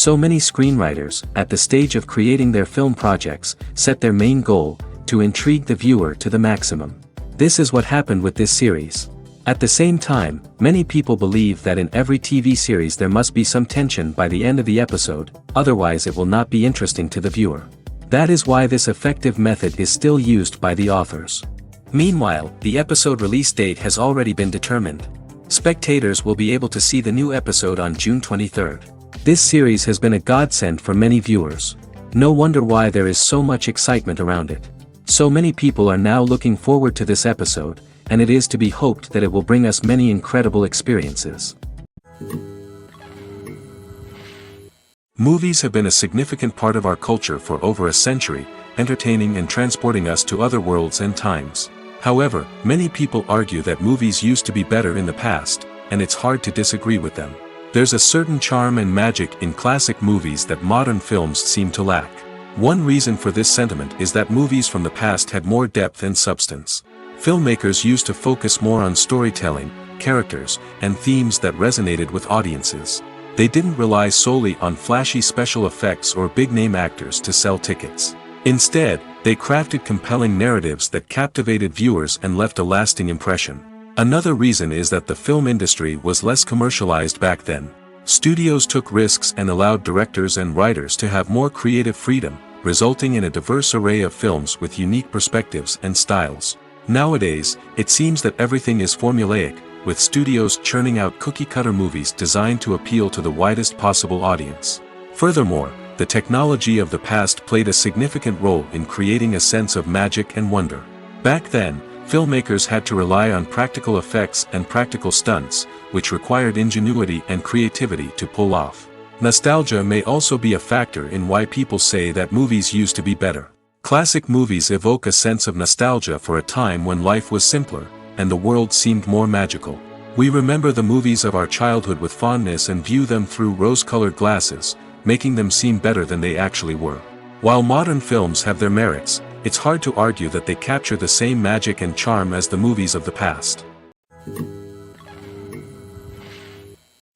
So many screenwriters, at the stage of creating their film projects, set their main goal, to intrigue the viewer to the maximum. This is what happened with this series. At the same time, many people believe that in every TV series there must be some tension by the end of the episode, otherwise it will not be interesting to the viewer. That is why this effective method is still used by the authors. Meanwhile, the episode release date has already been determined. Spectators will be able to see the new episode on June 23rd. This series has been a godsend for many viewers. No wonder why there is so much excitement around it. So many people are now looking forward to this episode, and it is to be hoped that it will bring us many incredible experiences. Movies have been a significant part of our culture for over a century, entertaining and transporting us to other worlds and times. However, many people argue that movies used to be better in the past, and it's hard to disagree with them. There's a certain charm and magic in classic movies that modern films seem to lack. One reason for this sentiment is that movies from the past had more depth and substance. Filmmakers used to focus more on storytelling, characters, and themes that resonated with audiences. They didn't rely solely on flashy special effects or big-name actors to sell tickets. Instead, they crafted compelling narratives that captivated viewers and left a lasting impression. Another reason is that the film industry was less commercialized back then. Studios took risks and allowed directors and writers to have more creative freedom, resulting in a diverse array of films with unique perspectives and styles. Nowadays, it seems that everything is formulaic, with studios churning out cookie-cutter movies designed to appeal to the widest possible audience. Furthermore, the technology of the past played a significant role in creating a sense of magic and wonder. Back then, filmmakers had to rely on practical effects and practical stunts, which required ingenuity and creativity to pull off. Nostalgia may also be a factor in why people say that movies used to be better. Classic movies evoke a sense of nostalgia for a time when life was simpler, and the world seemed more magical. We remember the movies of our childhood with fondness and view them through rose-colored glasses, making them seem better than they actually were. While modern films have their merits, it's hard to argue that they capture the same magic and charm as the movies of the past.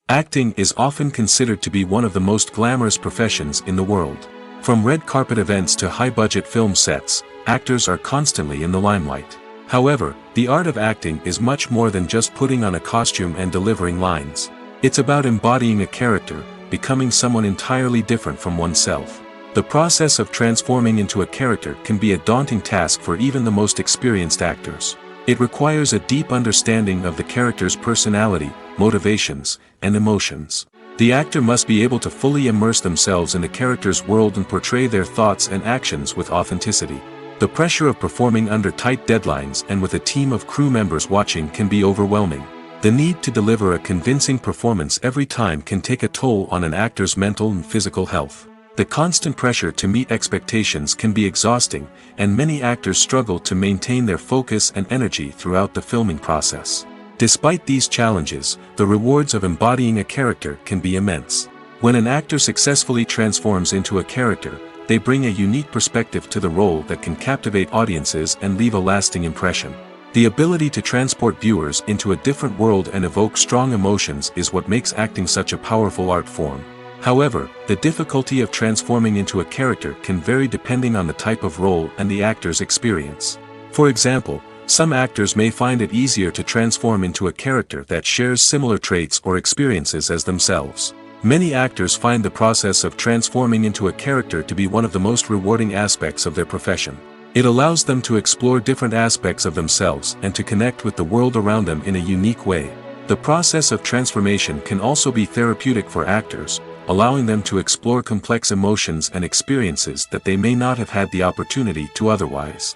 Acting is often considered to be one of the most glamorous professions in the world. From red carpet events to high-budget film sets, actors are constantly in the limelight. However, the art of acting is much more than just putting on a costume and delivering lines. It's about embodying a character, becoming someone entirely different from oneself. The process of transforming into a character can be a daunting task for even the most experienced actors. It requires a deep understanding of the character's personality, motivations, and emotions. The actor must be able to fully immerse themselves in the character's world and portray their thoughts and actions with authenticity. The pressure of performing under tight deadlines and with a team of crew members watching can be overwhelming. The need to deliver a convincing performance every time can take a toll on an actor's mental and physical health. The constant pressure to meet expectations can be exhausting, and many actors struggle to maintain their focus and energy throughout the filming process. Despite these challenges, the rewards of embodying a character can be immense. When an actor successfully transforms into a character, they bring a unique perspective to the role that can captivate audiences and leave a lasting impression. The ability to transport viewers into a different world and evoke strong emotions is what makes acting such a powerful art form. However, the difficulty of transforming into a character can vary depending on the type of role and the actor's experience. For example, some actors may find it easier to transform into a character that shares similar traits or experiences as themselves. Many actors find the process of transforming into a character to be one of the most rewarding aspects of their profession. It allows them to explore different aspects of themselves and to connect with the world around them in a unique way. The process of transformation can also be therapeutic for actors, allowing them to explore complex emotions and experiences that they may not have had the opportunity to otherwise.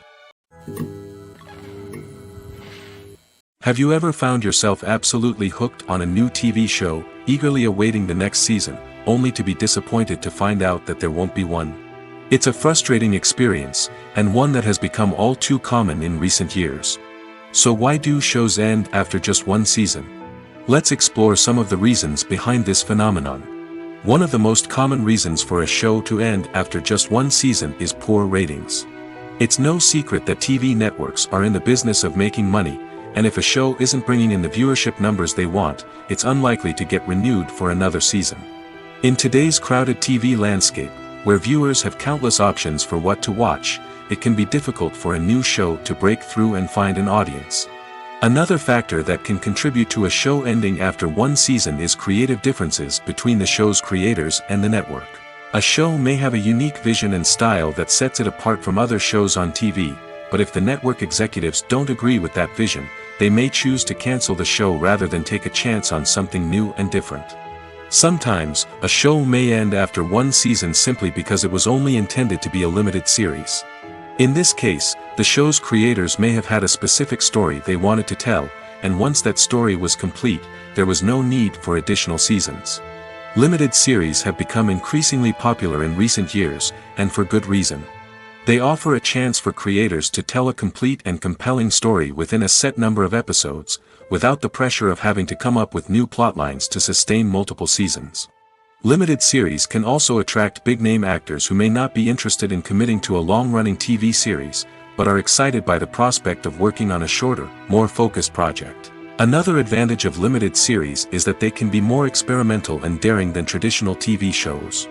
Have you ever found yourself absolutely hooked on a new TV show, eagerly awaiting the next season, only to be disappointed to find out that there won't be one? It's a frustrating experience, and one that has become all too common in recent years. So why do shows end after just one season? Let's explore some of the reasons behind this phenomenon. One of the most common reasons for a show to end after just one season is poor ratings. It's no secret that TV networks are in the business of making money, and if a show isn't bringing in the viewership numbers they want, it's unlikely to get renewed for another season. In today's crowded TV landscape, where viewers have countless options for what to watch, it can be difficult for a new show to break through and find an audience. Another factor that can contribute to a show ending after one season is creative differences between the show's creators and the network. A show may have a unique vision and style that sets it apart from other shows on TV, but if the network executives don't agree with that vision, they may choose to cancel the show rather than take a chance on something new and different. Sometimes, a show may end after one season simply because it was only intended to be a limited series. In this case, the show's creators may have had a specific story they wanted to tell, and once that story was complete, there was no need for additional seasons. Limited series have become increasingly popular in recent years, and for good reason. They offer a chance for creators to tell a complete and compelling story within a set number of episodes, without the pressure of having to come up with new plotlines to sustain multiple seasons. Limited series can also attract big-name actors who may not be interested in committing to a long-running TV series, but are excited by the prospect of working on a shorter, more focused project. Another advantage of limited series is that they can be more experimental and daring than traditional TV shows.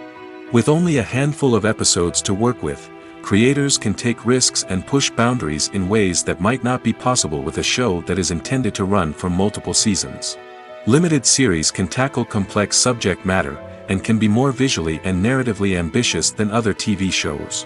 With only a handful of episodes to work with, creators can take risks and push boundaries in ways that might not be possible with a show that is intended to run for multiple seasons. Limited series can tackle complex subject matter, and can be more visually and narratively ambitious than other TV shows.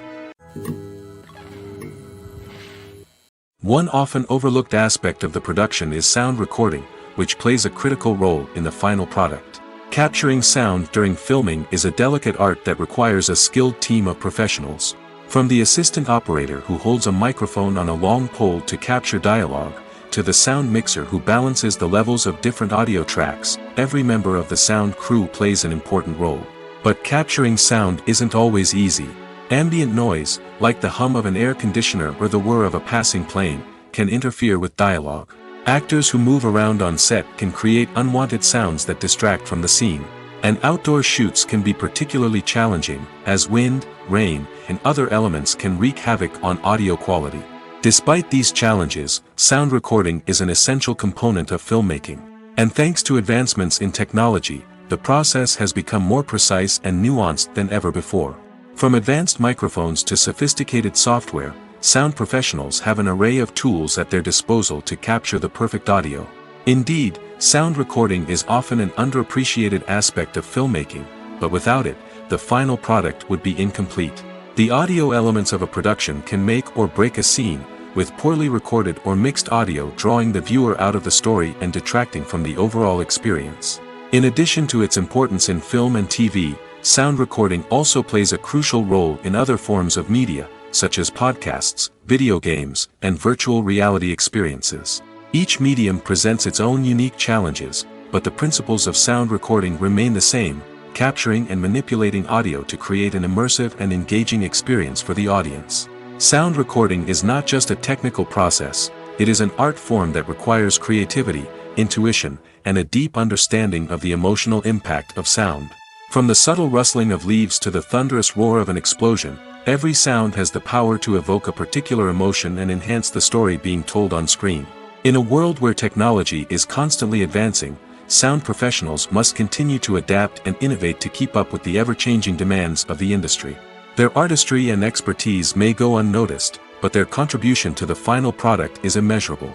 One often overlooked aspect of the production is sound recording, which plays a critical role in the final product. Capturing sound during filming is a delicate art that requires a skilled team of professionals. From the assistant operator who holds a microphone on a long pole to capture dialogue, to the sound mixer who balances the levels of different audio tracks, every member of the sound crew plays an important role. But capturing sound isn't always easy. Ambient noise, like the hum of an air conditioner or the whir of a passing plane, can interfere with dialogue. Actors who move around on set can create unwanted sounds that distract from the scene. And outdoor shoots can be particularly challenging, as wind, rain, and other elements can wreak havoc on audio quality. Despite these challenges, sound recording is an essential component of filmmaking. And thanks to advancements in technology, the process has become more precise and nuanced than ever before. From advanced microphones to sophisticated software, sound professionals have an array of tools at their disposal to capture the perfect audio. Indeed, sound recording is often an underappreciated aspect of filmmaking, but without it, the final product would be incomplete. The audio elements of a production can make or break a scene, with poorly recorded or mixed audio drawing the viewer out of the story and detracting from the overall experience. In addition to its importance in film and TV, sound recording also plays a crucial role in other forms of media, such as podcasts, video games, and virtual reality experiences. Each medium presents its own unique challenges, but the principles of sound recording remain the same, capturing and manipulating audio to create an immersive and engaging experience for the audience. Sound recording is not just a technical process, it is an art form that requires creativity, intuition, and a deep understanding of the emotional impact of sound. From the subtle rustling of leaves to the thunderous roar of an explosion, every sound has the power to evoke a particular emotion and enhance the story being told on screen. In a world where technology is constantly advancing, sound professionals must continue to adapt and innovate to keep up with the ever-changing demands of the industry. Their artistry and expertise may go unnoticed, but their contribution to the final product is immeasurable.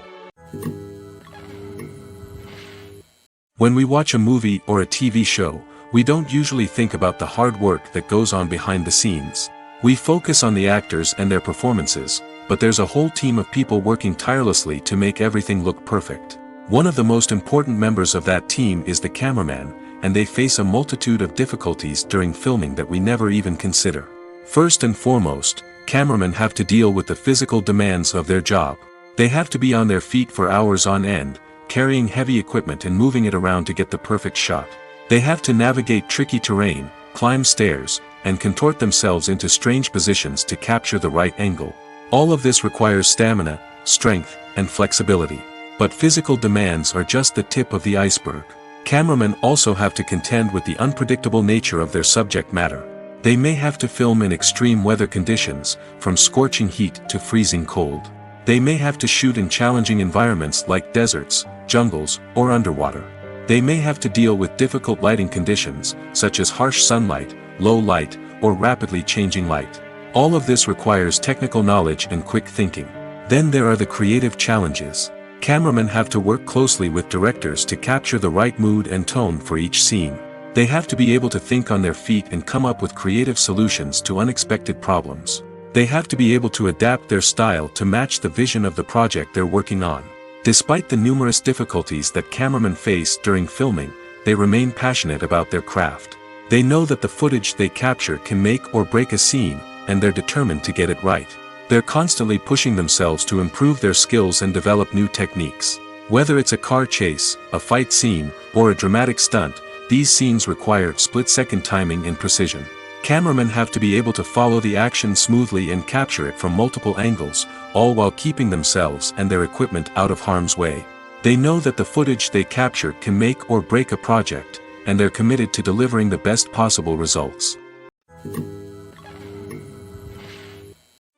When we watch a movie or a TV show, we don't usually think about the hard work that goes on behind the scenes. We focus on the actors and their performances, but there's a whole team of people working tirelessly to make everything look perfect. One of the most important members of that team is the cameraman, and they face a multitude of difficulties during filming that we never even consider. First and foremost, cameramen have to deal with the physical demands of their job. They have to be on their feet for hours on end, carrying heavy equipment and moving it around to get the perfect shot. They have to navigate tricky terrain, climb stairs, and contort themselves into strange positions to capture the right angle. All of this requires stamina, strength, and flexibility. But physical demands are just the tip of the iceberg. Cameramen also have to contend with the unpredictable nature of their subject matter. They may have to film in extreme weather conditions, from scorching heat to freezing cold. They may have to shoot in challenging environments like deserts, jungles, or underwater. They may have to deal with difficult lighting conditions, such as harsh sunlight, low light, or rapidly changing light. All of this requires technical knowledge and quick thinking. Then there are the creative challenges. Cameramen have to work closely with directors to capture the right mood and tone for each scene. They have to be able to think on their feet and come up with creative solutions to unexpected problems. They have to be able to adapt their style to match the vision of the project they're working on. Despite the numerous difficulties that cameramen face during filming, they remain passionate about their craft. They know that the footage they capture can make or break a scene, and they're determined to get it right. They're constantly pushing themselves to improve their skills and develop new techniques. Whether it's a car chase, a fight scene, or a dramatic stunt, these scenes require split-second timing and precision. Cameramen have to be able to follow the action smoothly and capture it from multiple angles, all while keeping themselves and their equipment out of harm's way. They know that the footage they capture can make or break a project, and they're committed to delivering the best possible results.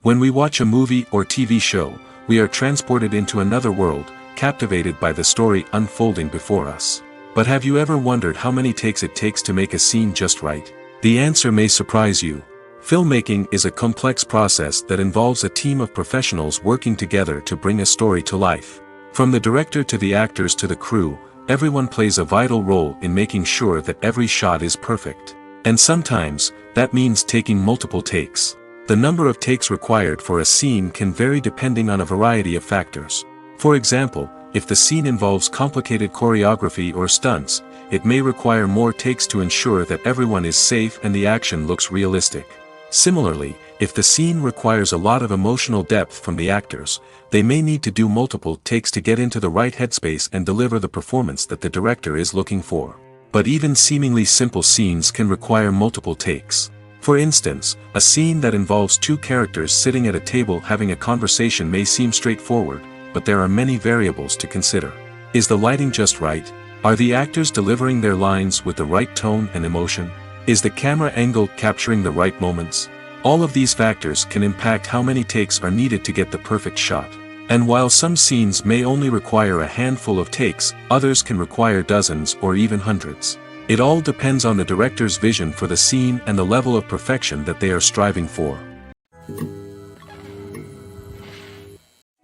When we watch a movie or TV show, we are transported into another world, captivated by the story unfolding before us. But have you ever wondered how many takes it takes to make a scene just right? The answer may surprise you. Filmmaking is a complex process that involves a team of professionals working together to bring a story to life. From the director to the actors to the crew, everyone plays a vital role in making sure that every shot is perfect. And sometimes, that means taking multiple takes. The number of takes required for a scene can vary depending on a variety of factors. For example, if the scene involves complicated choreography or stunts, it may require more takes to ensure that everyone is safe and the action looks realistic. Similarly, if the scene requires a lot of emotional depth from the actors, they may need to do multiple takes to get into the right headspace and deliver the performance that the director is looking for. But even seemingly simple scenes can require multiple takes. For instance, a scene that involves two characters sitting at a table having a conversation may seem straightforward, but there are many variables to consider. Is the lighting just right? Are the actors delivering their lines with the right tone and emotion? Is the camera angle capturing the right moments? All of these factors can impact how many takes are needed to get the perfect shot. And while some scenes may only require a handful of takes, others can require dozens or even hundreds. It all depends on the director's vision for the scene and the level of perfection that they are striving for.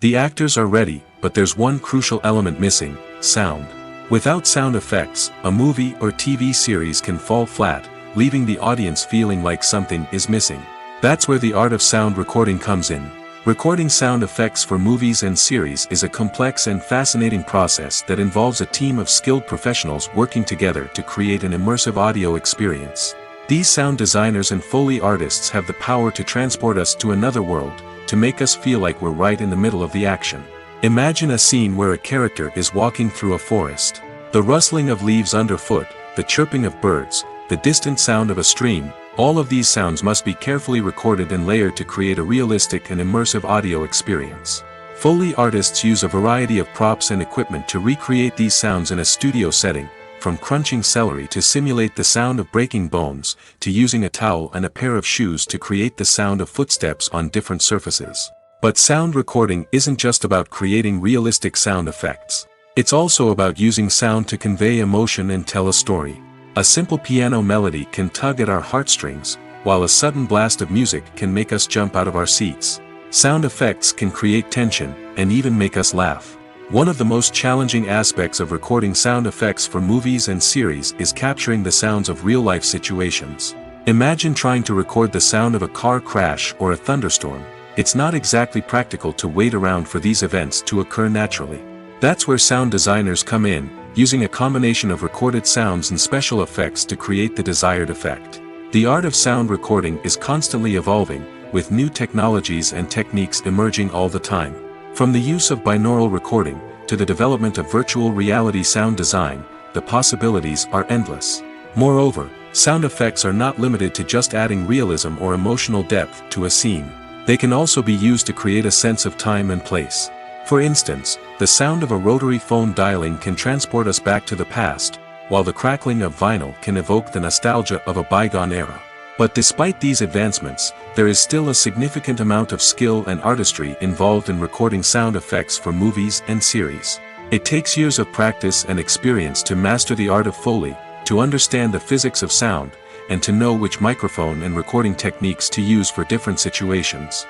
The actors are ready, but there's one crucial element missing: sound. Without sound effects, a movie or TV series can fall flat, leaving the audience feeling like something is missing. That's where the art of sound recording comes in. Recording sound effects for movies and series is a complex and fascinating process that involves a team of skilled professionals working together to create an immersive audio experience. These sound designers and Foley artists have the power to transport us to another world, to make us feel like we're right in the middle of the action. Imagine a scene where a character is walking through a forest. The rustling of leaves underfoot, the chirping of birds, the distant sound of a stream, all of these sounds must be carefully recorded and layered to create a realistic and immersive audio experience. Foley artists use a variety of props and equipment to recreate these sounds in a studio setting, from crunching celery to simulate the sound of breaking bones, to using a towel and a pair of shoes to create the sound of footsteps on different surfaces. But sound recording isn't just about creating realistic sound effects. It's also about using sound to convey emotion and tell a story. A simple piano melody can tug at our heartstrings, while a sudden blast of music can make us jump out of our seats. Sound effects can create tension, and even make us laugh. One of the most challenging aspects of recording sound effects for movies and series is capturing the sounds of real-life situations. Imagine trying to record the sound of a car crash or a thunderstorm. It's not exactly practical to wait around for these events to occur naturally. That's where sound designers come in, using a combination of recorded sounds and special effects to create the desired effect. The art of sound recording is constantly evolving, with new technologies and techniques emerging all the time. From the use of binaural recording, to the development of virtual reality sound design, the possibilities are endless. Moreover, sound effects are not limited to just adding realism or emotional depth to a scene. They can also be used to create a sense of time and place. For instance, the sound of a rotary phone dialing can transport us back to the past, while the crackling of vinyl can evoke the nostalgia of a bygone era. But despite these advancements, there is still a significant amount of skill and artistry involved in recording sound effects for movies and series. It takes years of practice and experience to master the art of Foley, to understand the physics of sound, and to know which microphone and recording techniques to use for different situations.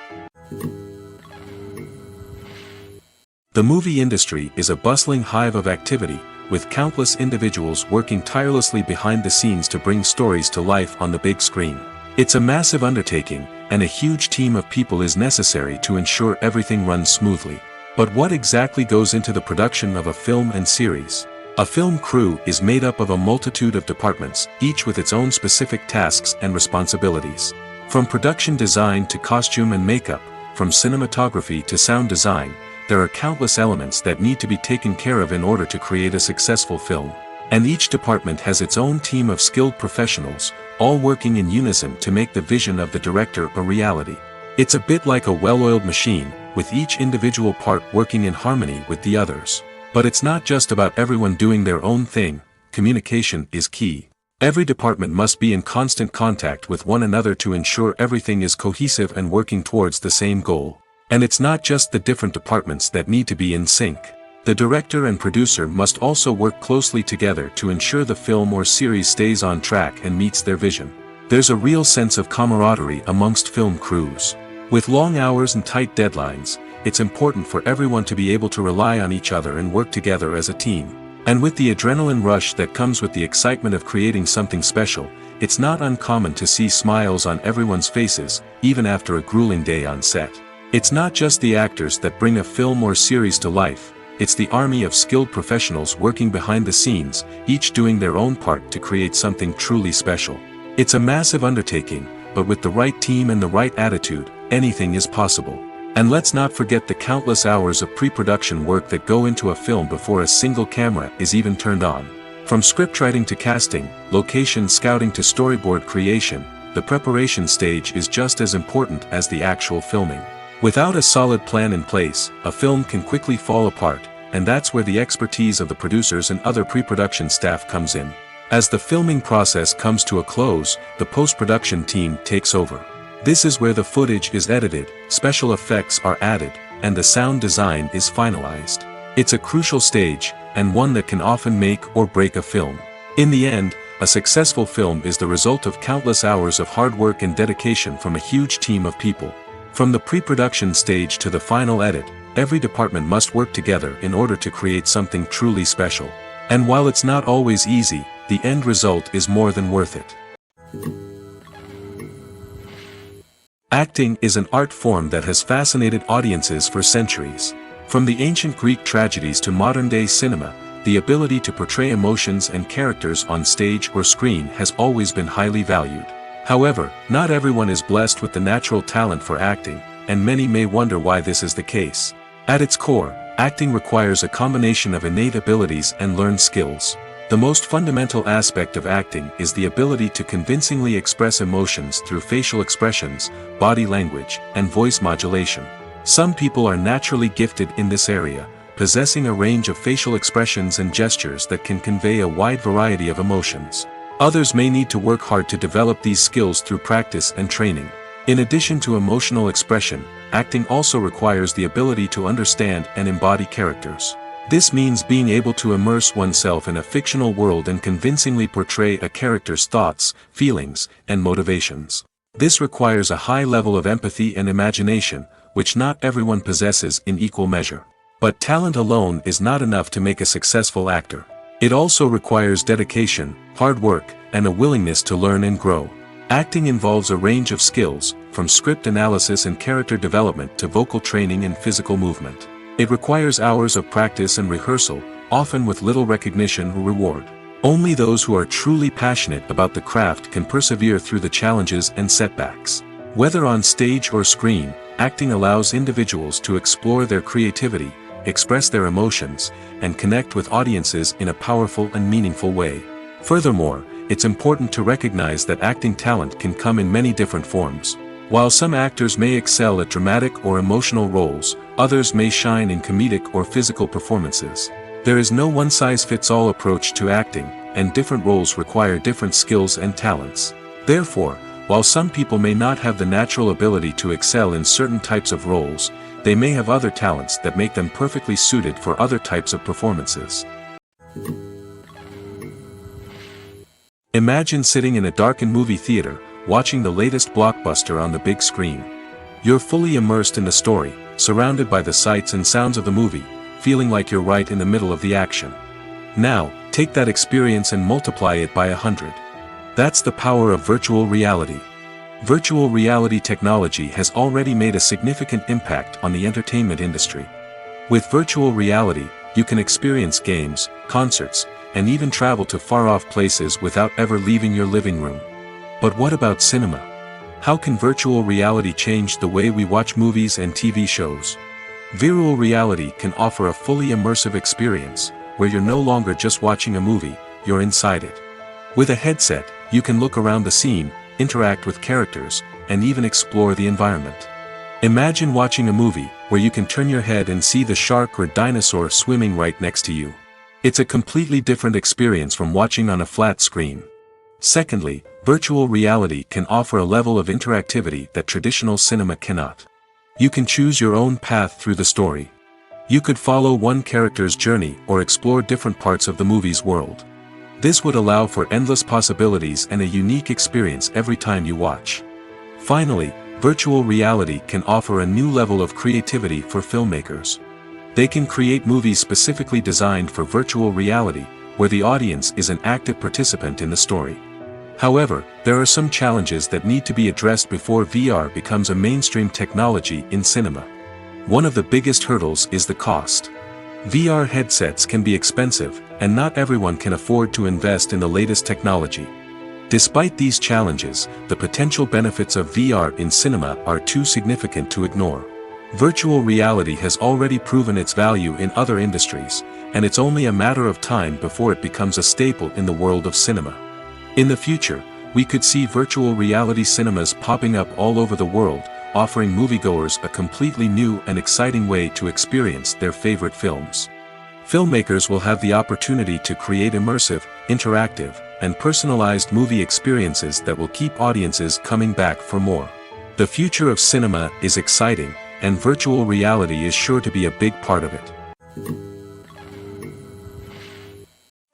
The movie industry is a bustling hive of activity, with countless individuals working tirelessly behind the scenes to bring stories to life on the big screen. It's a massive undertaking, and a huge team of people is necessary to ensure everything runs smoothly. But what exactly goes into the production of a film and series? A film crew is made up of a multitude of departments, each with its own specific tasks and responsibilities. From production design to costume and makeup, from cinematography to sound design, there are countless elements that need to be taken care of in order to create a successful film. And each department has its own team of skilled professionals, all working in unison to make the vision of the director a reality. It's a bit like a well-oiled machine, with each individual part working in harmony with the others. But it's not just about everyone doing their own thing. Communication is key. Every department must be in constant contact with one another to ensure everything is cohesive and working towards the same goal. And it's not just the different departments that need to be in sync. The director and producer must also work closely together to ensure the film or series stays on track and meets their vision. There's a real sense of camaraderie amongst film crews. With long hours and tight deadlines, it's important for everyone to be able to rely on each other and work together as a team. And with the adrenaline rush that comes with the excitement of creating something special, it's not uncommon to see smiles on everyone's faces, even after a grueling day on set. It's not just the actors that bring a film or series to life, it's the army of skilled professionals working behind the scenes, each doing their own part to create something truly special. It's a massive undertaking, but with the right team and the right attitude, anything is possible. And let's not forget the countless hours of pre-production work that go into a film before a single camera is even turned on. From scriptwriting to casting, location scouting to storyboard creation, the preparation stage is just as important as the actual filming. Without a solid plan in place, a film can quickly fall apart, and that's where the expertise of the producers and other pre-production staff comes in. As the filming process comes to a close, the post-production team takes over. This is where the footage is edited, special effects are added, and the sound design is finalized. It's a crucial stage, and one that can often make or break a film. In the end, a successful film is the result of countless hours of hard work and dedication from a huge team of people. From the pre-production stage to the final edit, every department must work together in order to create something truly special. And while it's not always easy, the end result is more than worth it. Acting is an art form that has fascinated audiences for centuries. From the ancient Greek tragedies to modern-day cinema, the ability to portray emotions and characters on stage or screen has always been highly valued. However, not everyone is blessed with the natural talent for acting, and many may wonder why this is the case. At its core, acting requires a combination of innate abilities and learned skills. The most fundamental aspect of acting is the ability to convincingly express emotions through facial expressions, body language, and voice modulation. Some people are naturally gifted in this area, possessing a range of facial expressions and gestures that can convey a wide variety of emotions. Others may need to work hard to develop these skills through practice and training. In addition to emotional expression, acting also requires the ability to understand and embody characters. This means being able to immerse oneself in a fictional world and convincingly portray a character's thoughts, feelings, and motivations. This requires a high level of empathy and imagination, which not everyone possesses in equal measure. But talent alone is not enough to make a successful actor. It also requires dedication, hard work, and a willingness to learn and grow. Acting involves a range of skills, from script analysis and character development to vocal training and physical movement. It requires hours of practice and rehearsal, often with little recognition or reward. Only those who are truly passionate about the craft can persevere through the challenges and setbacks. Whether on stage or screen, acting allows individuals to explore their creativity, express their emotions, and connect with audiences in a powerful and meaningful way. Furthermore, it's important to recognize that acting talent can come in many different forms. While some actors may excel at dramatic or emotional roles, others may shine in comedic or physical performances. There is no one-size-fits-all approach to acting, and different roles require different skills and talents. Therefore, While some people may not have the natural ability to excel in certain types of roles, they may have other talents that make them perfectly suited for other types of performances. Imagine sitting in a darkened movie theater, watching the latest blockbuster on the big screen. You're fully immersed in the story, surrounded by the sights and sounds of the movie, feeling like you're right in the middle of the action. Now, take that experience and multiply it by 100. That's the power of virtual reality. Virtual reality technology has already made a significant impact on the entertainment industry. With virtual reality, you can experience games, concerts, and even travel to far-off places without ever leaving your living room. But what about cinema? How can virtual reality change the way we watch movies and TV shows? Virtual reality can offer a fully immersive experience, where you're no longer just watching a movie, you're inside it. With a headset, you can look around the scene, interact with characters, and even explore the environment. Imagine watching a movie where you can turn your head and see the shark or dinosaur swimming right next to you. It's a completely different experience from watching on a flat screen. Secondly, virtual reality can offer a level of interactivity that traditional cinema cannot. You can choose your own path through the story. You could follow one character's journey or explore different parts of the movie's world. This would allow for endless possibilities and a unique experience every time you watch. Finally, virtual reality can offer a new level of creativity for filmmakers. They can create movies specifically designed for virtual reality, where the audience is an active participant in the story. However, there are some challenges that need to be addressed before VR becomes a mainstream technology in cinema. One of the biggest hurdles is the cost. VR headsets can be expensive, and not everyone can afford to invest in the latest technology. Despite these challenges, the potential benefits of VR in cinema are too significant to ignore. Virtual reality has already proven its value in other industries, and it's only a matter of time before it becomes a staple in the world of cinema. In the future, we could see virtual reality cinemas popping up all over the world, offering moviegoers a completely new and exciting way to experience their favorite films. Filmmakers will have the opportunity to create immersive, interactive, and personalized movie experiences that will keep audiences coming back for more. The future of cinema is exciting, and virtual reality is sure to be a big part of it.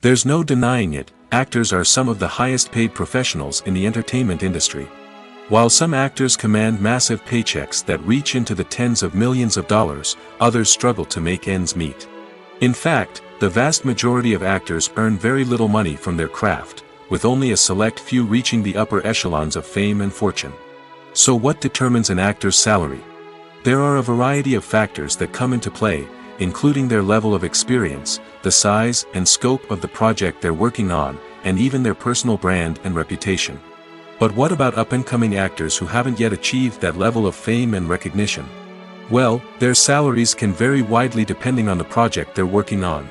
There's no denying it, actors are some of the highest paid professionals in the entertainment industry. While some actors command massive paychecks that reach into the tens of millions of dollars, others struggle to make ends meet. In fact, the vast majority of actors earn very little money from their craft, with only a select few reaching the upper echelons of fame and fortune. So what determines an actor's salary? There are a variety of factors that come into play, including their level of experience, the size and scope of the project they're working on, and even their personal brand and reputation. But what about up-and-coming actors who haven't yet achieved that level of fame and recognition? Well, their salaries can vary widely depending on the project they're working on.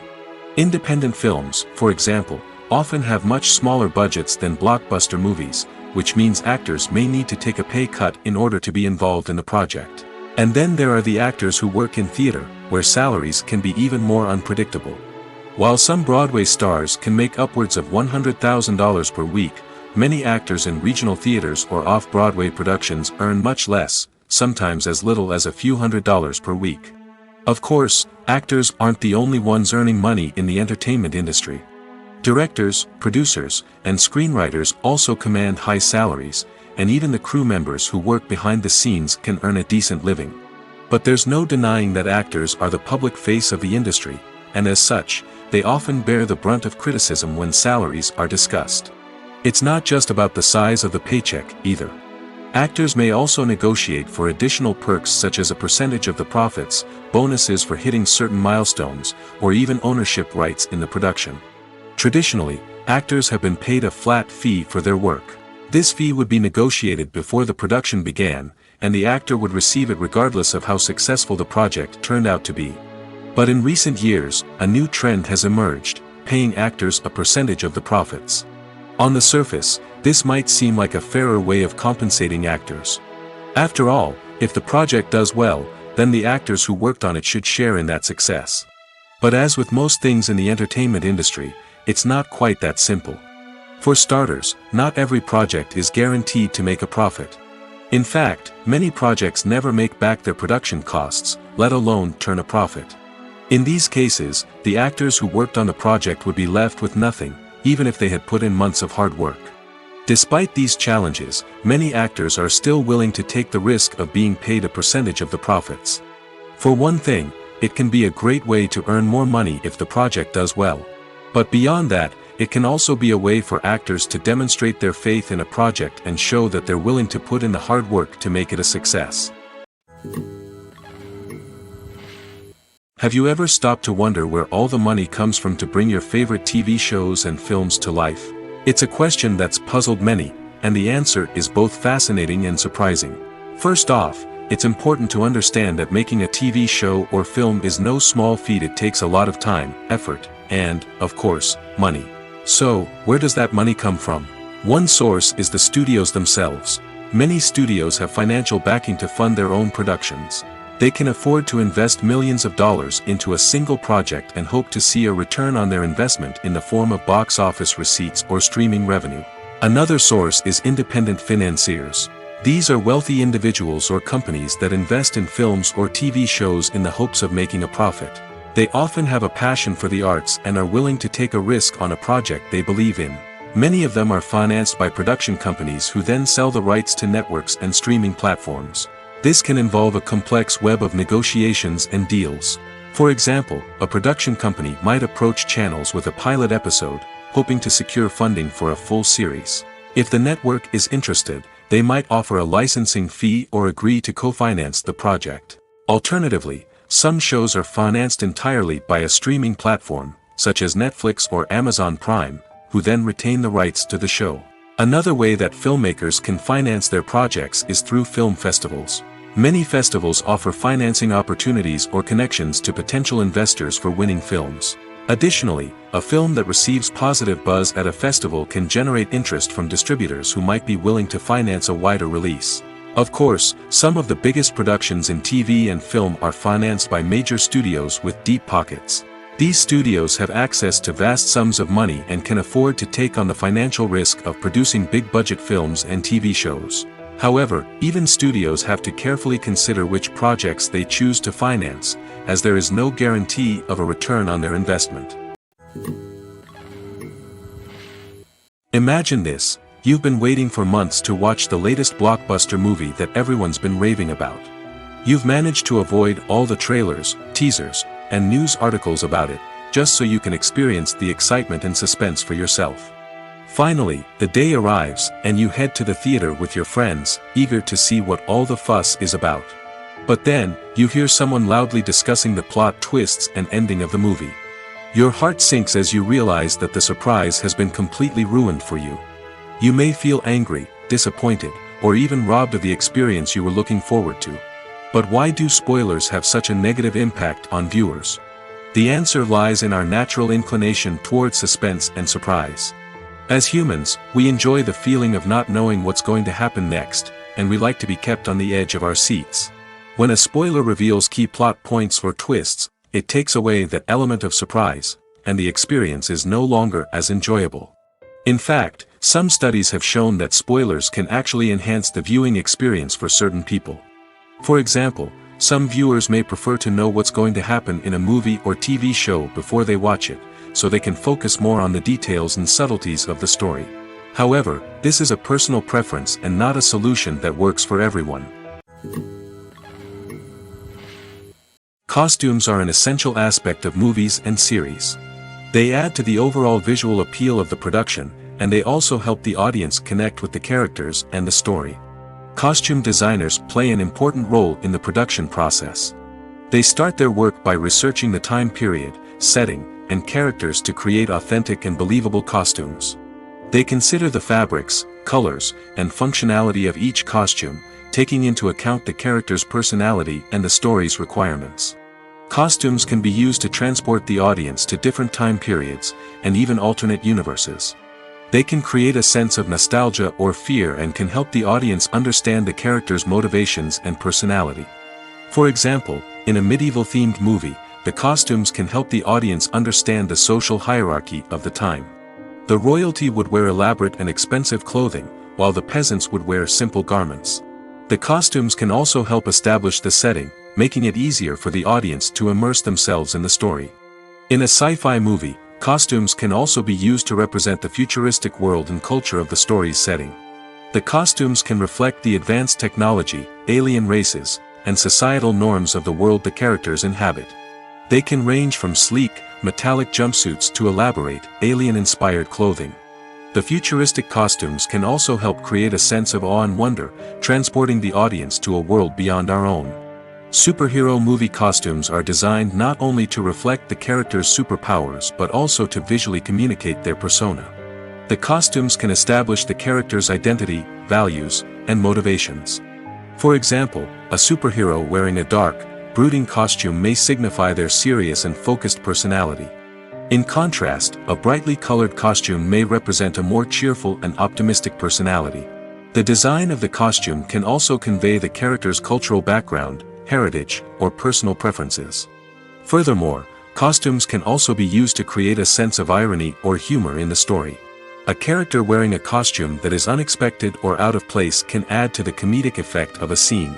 Independent films, for example, often have much smaller budgets than blockbuster movies, which means actors may need to take a pay cut in order to be involved in the project. And then there are the actors who work in theater, where salaries can be even more unpredictable. While some Broadway stars can make upwards of $100,000 per week, many actors in regional theaters or off-Broadway productions earn much less, sometimes as little as a few $100s per week. Of course, actors aren't the only ones earning money in the entertainment industry. Directors, producers, and screenwriters also command high salaries, and even the crew members who work behind the scenes can earn a decent living. But there's no denying that actors are the public face of the industry, and as such, they often bear the brunt of criticism when salaries are discussed. It's not just about the size of the paycheck, either. Actors may also negotiate for additional perks such as a percentage of the profits, bonuses for hitting certain milestones, or even ownership rights in the production. Traditionally, actors have been paid a flat fee for their work. This fee would be negotiated before the production began, and the actor would receive it regardless of how successful the project turned out to be. But in recent years, a new trend has emerged, paying actors a percentage of the profits. On the surface, this might seem like a fairer way of compensating actors. After all, if the project does well, then the actors who worked on it should share in that success. But as with most things in the entertainment industry, it's not quite that simple. For starters, not every project is guaranteed to make a profit. In fact, many projects never make back their production costs, let alone turn a profit. In these cases, the actors who worked on the project would be left with nothing, even if they had put in months of hard work. Despite these challenges, many actors are still willing to take the risk of being paid a percentage of the profits. For one thing, it can be a great way to earn more money if the project does well. But beyond that, it can also be a way for actors to demonstrate their faith in a project and show that they're willing to put in the hard work to make it a success. Have you ever stopped to wonder where all the money comes from to bring your favorite TV shows and films to life? It's a question that's puzzled many, and the answer is both fascinating and surprising. First off, it's important to understand that making a TV show or film is no small feat. It takes a lot of time, effort, and, of course, money. So, where does that money come from? One source is the studios themselves. Many studios have financial backing to fund their own productions. They can afford to invest millions of dollars into a single project and hope to see a return on their investment in the form of box office receipts or streaming revenue. Another source is independent financiers. These are wealthy individuals or companies that invest in films or TV shows in the hopes of making a profit. They often have a passion for the arts and are willing to take a risk on a project they believe in. Many of them are financed by production companies who then sell the rights to networks and streaming platforms. This can involve a complex web of negotiations and deals. For example, a production company might approach channels with a pilot episode, hoping to secure funding for a full series. If the network is interested, they might offer a licensing fee or agree to co-finance the project. Alternatively, some shows are financed entirely by a streaming platform, such as Netflix or Amazon Prime, who then retain the rights to the show. Another way that filmmakers can finance their projects is through film festivals. Many festivals offer financing opportunities or connections to potential investors for winning films. Additionally, a film that receives positive buzz at a festival can generate interest from distributors who might be willing to finance a wider release. Of course, some of the biggest productions in TV and film are financed by major studios with deep pockets. These studios have access to vast sums of money and can afford to take on the financial risk of producing big-budget films and TV shows. However, even studios have to carefully consider which projects they choose to finance, as there is no guarantee of a return on their investment. Imagine this. You've been waiting for months to watch the latest blockbuster movie that everyone's been raving about. You've managed to avoid all the trailers, teasers, and news articles about it, just so you can experience the excitement and suspense for yourself. Finally, the day arrives, and you head to the theater with your friends, eager to see what all the fuss is about. But then, you hear someone loudly discussing the plot twists and ending of the movie. Your heart sinks as you realize that the surprise has been completely ruined for you. You may feel angry, disappointed, or even robbed of the experience you were looking forward to. But why do spoilers have such a negative impact on viewers? The answer lies in our natural inclination towards suspense and surprise. As humans, we enjoy the feeling of not knowing what's going to happen next, and we like to be kept on the edge of our seats. When a spoiler reveals key plot points or twists, it takes away that element of surprise, and the experience is no longer as enjoyable. In fact, some studies have shown that spoilers can actually enhance the viewing experience for certain people. For example, some viewers may prefer to know what's going to happen in a movie or TV show before they watch it, so they can focus more on the details and subtleties of the story. However, this is a personal preference and not a solution that works for everyone. Costumes are an essential aspect of movies and series. They add to the overall visual appeal of the production, and they also help the audience connect with the characters and the story. Costume designers play an important role in the production process. They start their work by researching the time period, setting, and characters to create authentic and believable costumes. They consider the fabrics, colors, and functionality of each costume, taking into account the character's personality and the story's requirements. Costumes can be used to transport the audience to different time periods, and even alternate universes. They can create a sense of nostalgia or fear and can help the audience understand the character's motivations and personality. For example, in a medieval-themed movie, the costumes can help the audience understand the social hierarchy of the time. The royalty would wear elaborate and expensive clothing, while the peasants would wear simple garments. The costumes can also help establish the setting, making it easier for the audience to immerse themselves in the story. In a sci-fi movie, costumes can also be used to represent the futuristic world and culture of the story's setting. The costumes can reflect the advanced technology, alien races, and societal norms of the world the characters inhabit. They can range from sleek, metallic jumpsuits to elaborate, alien-inspired clothing. The futuristic costumes can also help create a sense of awe and wonder, transporting the audience to a world beyond our own. Superhero movie costumes are designed not only to reflect the character's superpowers but also to visually communicate their persona. The costumes can establish the character's identity, values, and motivations. For example, a superhero wearing a dark, brooding costume may signify their serious and focused personality. In contrast, a brightly colored costume may represent a more cheerful and optimistic personality. The design of the costume can also convey the character's cultural background, heritage, or personal preferences. Furthermore, costumes can also be used to create a sense of irony or humor in the story. A character wearing a costume that is unexpected or out of place can add to the comedic effect of a scene.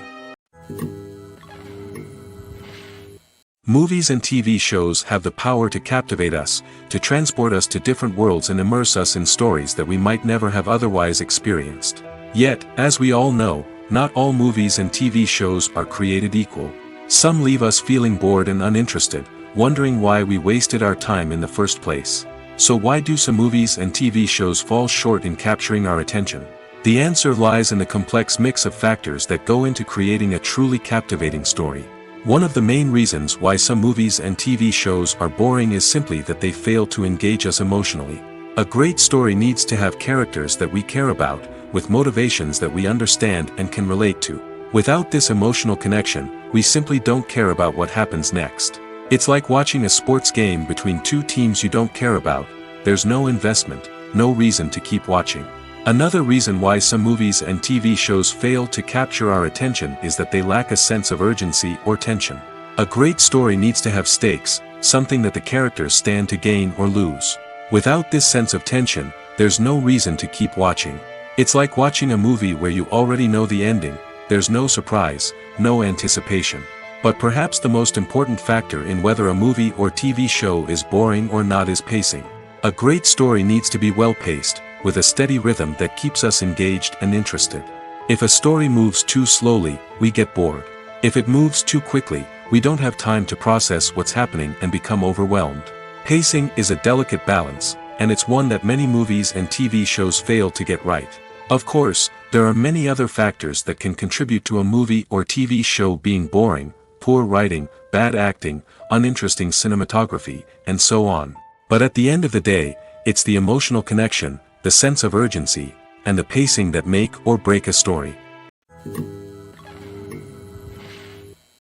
Movies and TV shows have the power to captivate us, to transport us to different worlds and immerse us in stories that we might never have otherwise experienced. Yet, as we all know, not all movies and TV shows are created equal. Some leave us feeling bored and uninterested, wondering why we wasted our time in the first place. So why do some movies and TV shows fall short in capturing our attention? The answer lies in the complex mix of factors that go into creating a truly captivating story. One of the main reasons why some movies and TV shows are boring is simply that they fail to engage us emotionally. A great story needs to have characters that we care about, with motivations that we understand and can relate to. Without this emotional connection, we simply don't care about what happens next. It's like watching a sports game between two teams you don't care about. There's no investment, no reason to keep watching. Another reason why some movies and TV shows fail to capture our attention is that they lack a sense of urgency or tension. A great story needs to have stakes, something that the characters stand to gain or lose. Without this sense of tension, there's no reason to keep watching. It's like watching a movie where you already know the ending. There's no surprise, no anticipation. But perhaps the most important factor in whether a movie or TV show is boring or not is pacing. A great story needs to be well-paced, with a steady rhythm that keeps us engaged and interested. If a story moves too slowly, we get bored. If it moves too quickly, we don't have time to process what's happening and become overwhelmed. Pacing is a delicate balance, and it's one that many movies and TV shows fail to get right. Of course, there are many other factors that can contribute to a movie or TV show being boring: poor writing, bad acting, uninteresting cinematography, and so on. But at the end of the day, it's the emotional connection, the sense of urgency, and the pacing that make or break a story.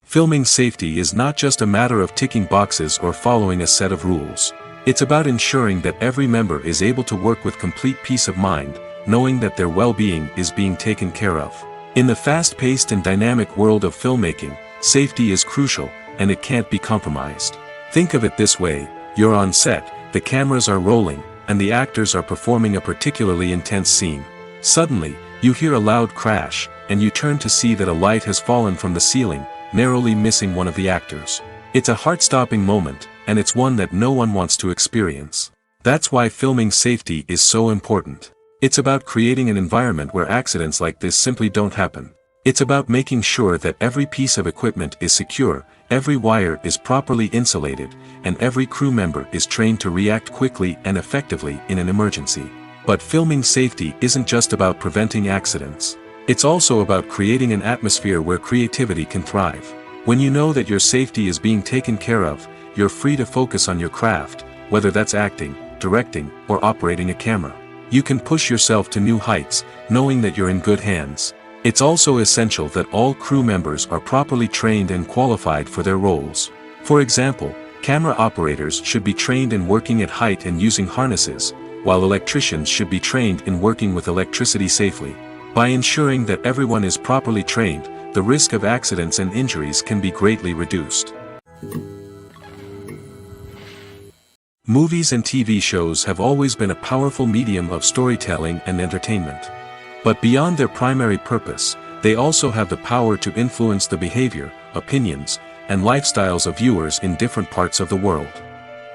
Filming safety is not just a matter of ticking boxes or following a set of rules. It's about ensuring that every member is able to work with complete peace of mind, knowing that their well-being is being taken care of. In the fast-paced and dynamic world of filmmaking, safety is crucial, and it can't be compromised. Think of it this way: you're on set, the cameras are rolling, and the actors are performing a particularly intense scene. Suddenly, you hear a loud crash, and you turn to see that a light has fallen from the ceiling, narrowly missing one of the actors. It's a heart-stopping moment, and it's one that no one wants to experience. That's why filming safety is so important. It's about creating an environment where accidents like this simply don't happen. It's about making sure that every piece of equipment is secure, every wire is properly insulated, and every crew member is trained to react quickly and effectively in an emergency. But filming safety isn't just about preventing accidents. It's also about creating an atmosphere where creativity can thrive. When you know that your safety is being taken care of, you're free to focus on your craft, whether that's acting, directing, or operating a camera. You can push yourself to new heights, knowing that you're in good hands. It's also essential that all crew members are properly trained and qualified for their roles. For example, camera operators should be trained in working at height and using harnesses, while electricians should be trained in working with electricity safely. By ensuring that everyone is properly trained, the risk of accidents and injuries can be greatly reduced. Movies and TV shows have always been a powerful medium of storytelling and entertainment. But beyond their primary purpose, they also have the power to influence the behavior, opinions, and lifestyles of viewers in different parts of the world.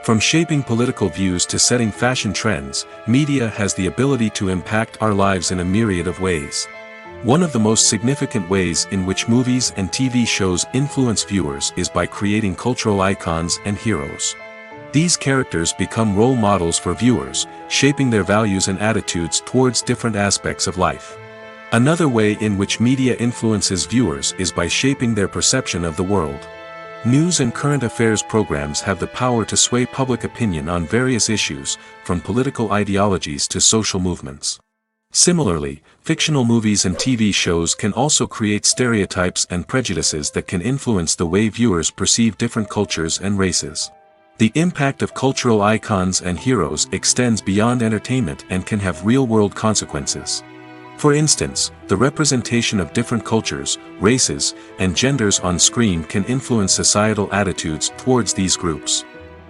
From shaping political views to setting fashion trends, media has the ability to impact our lives in a myriad of ways. One of the most significant ways in which movies and TV shows influence viewers is by creating cultural icons and heroes. These characters become role models for viewers, shaping their values and attitudes towards different aspects of life. Another way in which media influences viewers is by shaping their perception of the world. News and current affairs programs have the power to sway public opinion on various issues, from political ideologies to social movements. Similarly, fictional movies and TV shows can also create stereotypes and prejudices that can influence the way viewers perceive different cultures and races. The impact of cultural icons and heroes extends beyond entertainment and can have real-world consequences. For instance, the representation of different cultures, races, and genders on screen can influence societal attitudes towards these groups.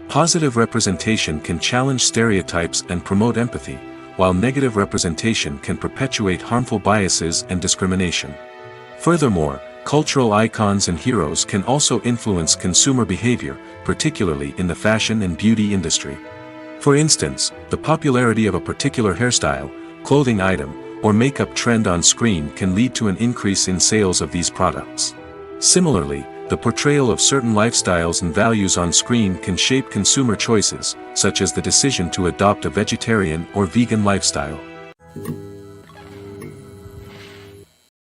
Positive representation can challenge stereotypes and promote empathy, while negative representation can perpetuate harmful biases and discrimination. Furthermore, cultural icons and heroes can also influence consumer behavior, particularly in the fashion and beauty industry. For instance, the popularity of a particular hairstyle, clothing item, or makeup trend on screen can lead to an increase in sales of these products. Similarly, the portrayal of certain lifestyles and values on screen can shape consumer choices, such as the decision to adopt a vegetarian or vegan lifestyle.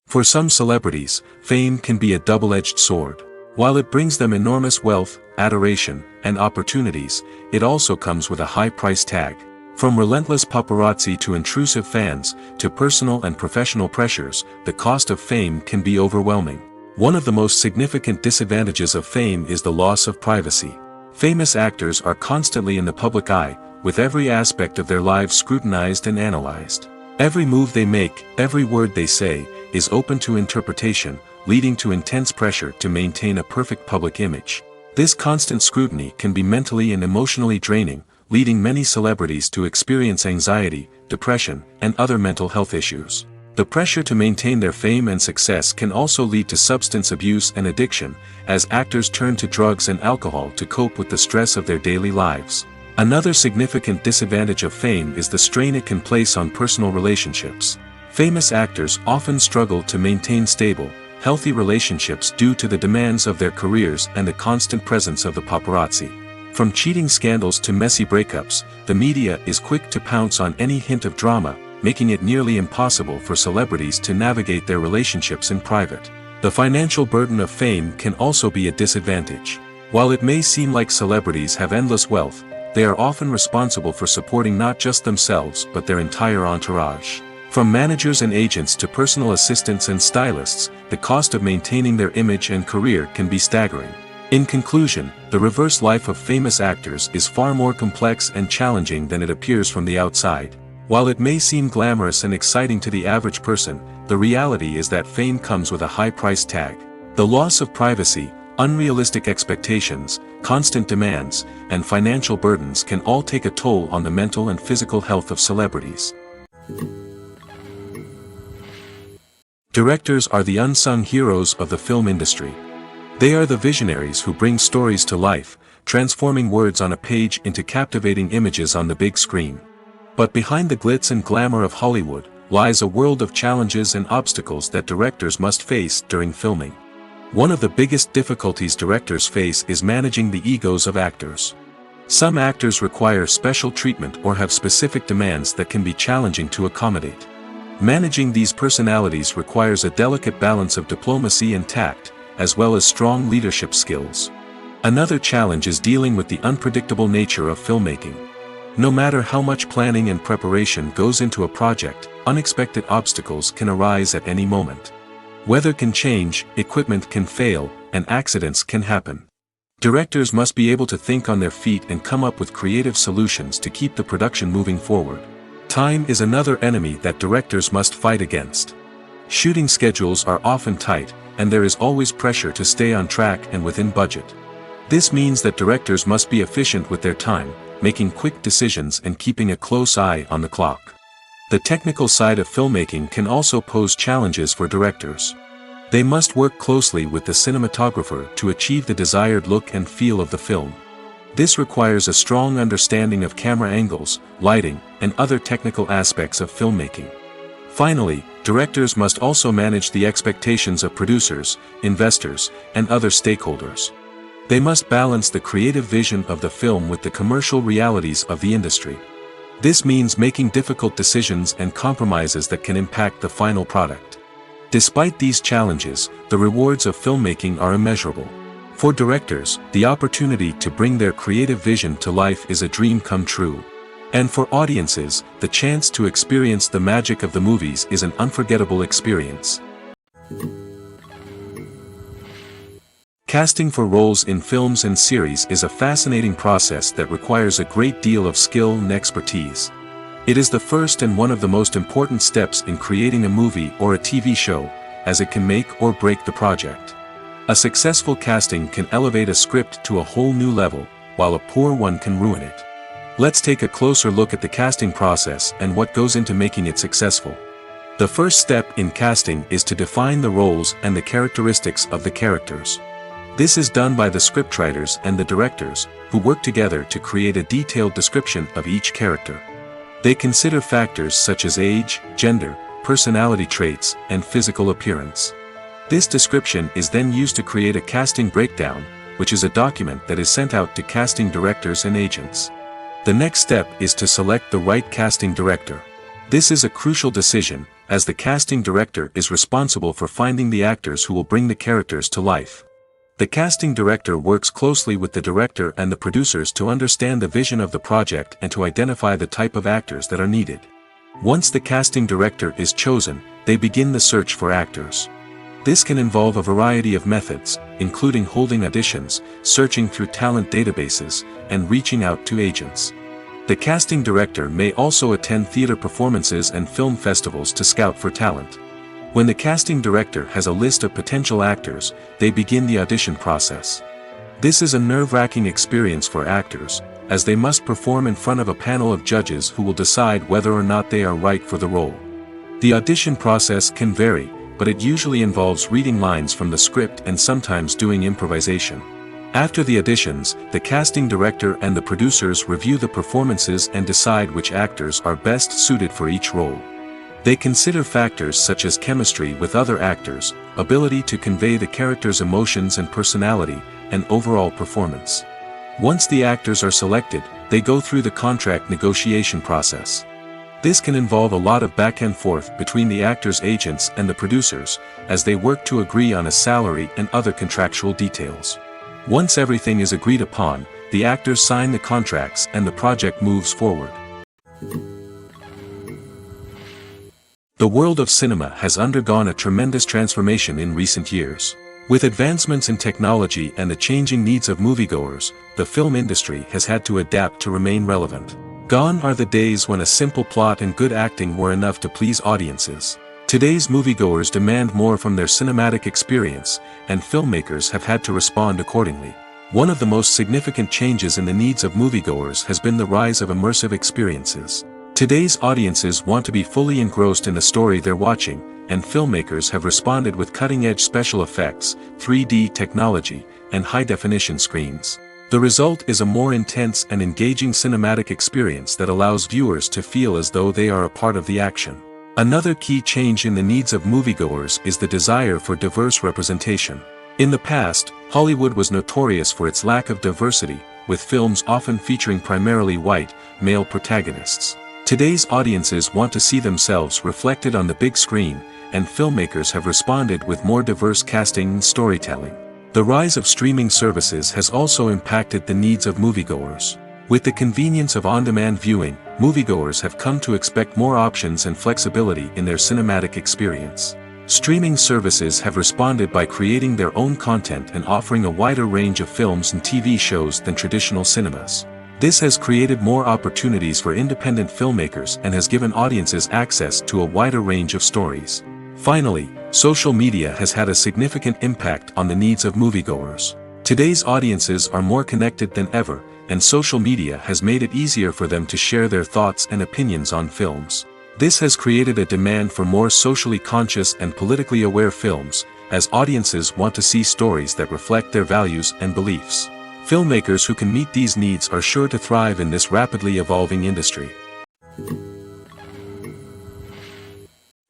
For some celebrities, fame can be a double-edged sword. While it brings them enormous wealth, adoration, and opportunities, it also comes with a high price tag. From relentless paparazzi to intrusive fans, to personal and professional pressures, the cost of fame can be overwhelming. One of the most significant disadvantages of fame is the loss of privacy. Famous actors are constantly in the public eye, with every aspect of their lives scrutinized and analyzed. Every move they make, every word they say, is open to interpretation, leading to intense pressure to maintain a perfect public image. This constant scrutiny can be mentally and emotionally draining, leading many celebrities to experience anxiety, depression, and other mental health issues. The pressure to maintain their fame and success can also lead to substance abuse and addiction, as actors turn to drugs and alcohol to cope with the stress of their daily lives. Another significant disadvantage of fame is the strain it can place on personal relationships. Famous actors often struggle to maintain stable, healthy relationships due to the demands of their careers and the constant presence of the paparazzi. From cheating scandals to messy breakups, the media is quick to pounce on any hint of drama, making it nearly impossible for celebrities to navigate their relationships in private. The financial burden of fame can also be a disadvantage. While it may seem like celebrities have endless wealth, they are often responsible for supporting not just themselves but their entire entourage. From managers and agents to personal assistants and stylists, the cost of maintaining their image and career can be staggering. In conclusion, the reverse life of famous actors is far more complex and challenging than it appears from the outside. While it may seem glamorous and exciting to the average person, the reality is that fame comes with a high price tag. The loss of privacy, unrealistic expectations, constant demands, and financial burdens can all take a toll on the mental and physical health of celebrities. Directors are the unsung heroes of the film industry. They are the visionaries who bring stories to life, transforming words on a page into captivating images on the big screen. But behind the glitz and glamour of Hollywood, lies a world of challenges and obstacles that directors must face during filming. One of the biggest difficulties directors face is managing the egos of actors. Some actors require special treatment or have specific demands that can be challenging to accommodate. Managing these personalities requires a delicate balance of diplomacy and tact, as well as strong leadership skills. Another challenge is dealing with the unpredictable nature of filmmaking. No matter how much planning and preparation goes into a project, unexpected obstacles can arise at any moment. Weather can change, equipment can fail, and accidents can happen. Directors must be able to think on their feet and come up with creative solutions to keep the production moving forward. Time is another enemy that directors must fight against. Shooting schedules are often tight, and there is always pressure to stay on track and within budget. This means that directors must be efficient with their time, making quick decisions and keeping a close eye on the clock. The technical side of filmmaking can also pose challenges for directors. They must work closely with the cinematographer to achieve the desired look and feel of the film. This requires a strong understanding of camera angles, lighting, and other technical aspects of filmmaking. Finally, directors must also manage the expectations of producers, investors, and other stakeholders. They must balance the creative vision of the film with the commercial realities of the industry. This means making difficult decisions and compromises that can impact the final product. Despite these challenges, the rewards of filmmaking are immeasurable. For directors, the opportunity to bring their creative vision to life is a dream come true. And for audiences, the chance to experience the magic of the movies is an unforgettable experience. Casting for roles in films and series is a fascinating process that requires a great deal of skill and expertise. It is the first and one of the most important steps in creating a movie or a TV show, as it can make or break the project. A successful casting can elevate a script to a whole new level, while a poor one can ruin it. Let's take a closer look at the casting process and what goes into making it successful. The first step in casting is to define the roles and the characteristics of the characters. This is done by the scriptwriters and the directors, who work together to create a detailed description of each character. They consider factors such as age, gender, personality traits, and physical appearance. This description is then used to create a casting breakdown, which is a document that is sent out to casting directors and agents. The next step is to select the right casting director. This is a crucial decision, as the casting director is responsible for finding the actors who will bring the characters to life. The casting director works closely with the director and the producers to understand the vision of the project and to identify the type of actors that are needed. Once the casting director is chosen, they begin the search for actors. This can involve a variety of methods, including holding auditions, searching through talent databases, and reaching out to agents. The casting director may also attend theater performances and film festivals to scout for talent. When the casting director has a list of potential actors, they begin the audition process. This is a nerve-wracking experience for actors, as they must perform in front of a panel of judges who will decide whether or not they are right for the role. The audition process can vary, but it usually involves reading lines from the script and sometimes doing improvisation. After the auditions, the casting director and the producers review the performances and decide which actors are best suited for each role. They consider factors such as chemistry with other actors, ability to convey the character's emotions and personality, and overall performance. Once the actors are selected, they go through the contract negotiation process. This can involve a lot of back and forth between the actors' agents and the producers, as they work to agree on a salary and other contractual details. Once everything is agreed upon, the actors sign the contracts and the project moves forward. The world of cinema has undergone a tremendous transformation in recent years. With advancements in technology and the changing needs of moviegoers, the film industry has had to adapt to remain relevant. Gone are the days when a simple plot and good acting were enough to please audiences. Today's moviegoers demand more from their cinematic experience, and filmmakers have had to respond accordingly. One of the most significant changes in the needs of moviegoers has been the rise of immersive experiences. Today's audiences want to be fully engrossed in the story they're watching, and filmmakers have responded with cutting-edge special effects, 3D technology, and high-definition screens. The result is a more intense and engaging cinematic experience that allows viewers to feel as though they are a part of the action. Another key change in the needs of moviegoers is the desire for diverse representation. In the past, Hollywood was notorious for its lack of diversity, with films often featuring primarily white, male protagonists. Today's audiences want to see themselves reflected on the big screen, and filmmakers have responded with more diverse casting and storytelling. The rise of streaming services has also impacted the needs of moviegoers. With the convenience of on-demand viewing, moviegoers have come to expect more options and flexibility in their cinematic experience. Streaming services have responded by creating their own content and offering a wider range of films and TV shows than traditional cinemas. This has created more opportunities for independent filmmakers and has given audiences access to a wider range of stories. Finally, social media has had a significant impact on the needs of moviegoers. Today's audiences are more connected than ever, and social media has made it easier for them to share their thoughts and opinions on films. This has created a demand for more socially conscious and politically aware films, as audiences want to see stories that reflect their values and beliefs. Filmmakers who can meet these needs are sure to thrive in this rapidly evolving industry.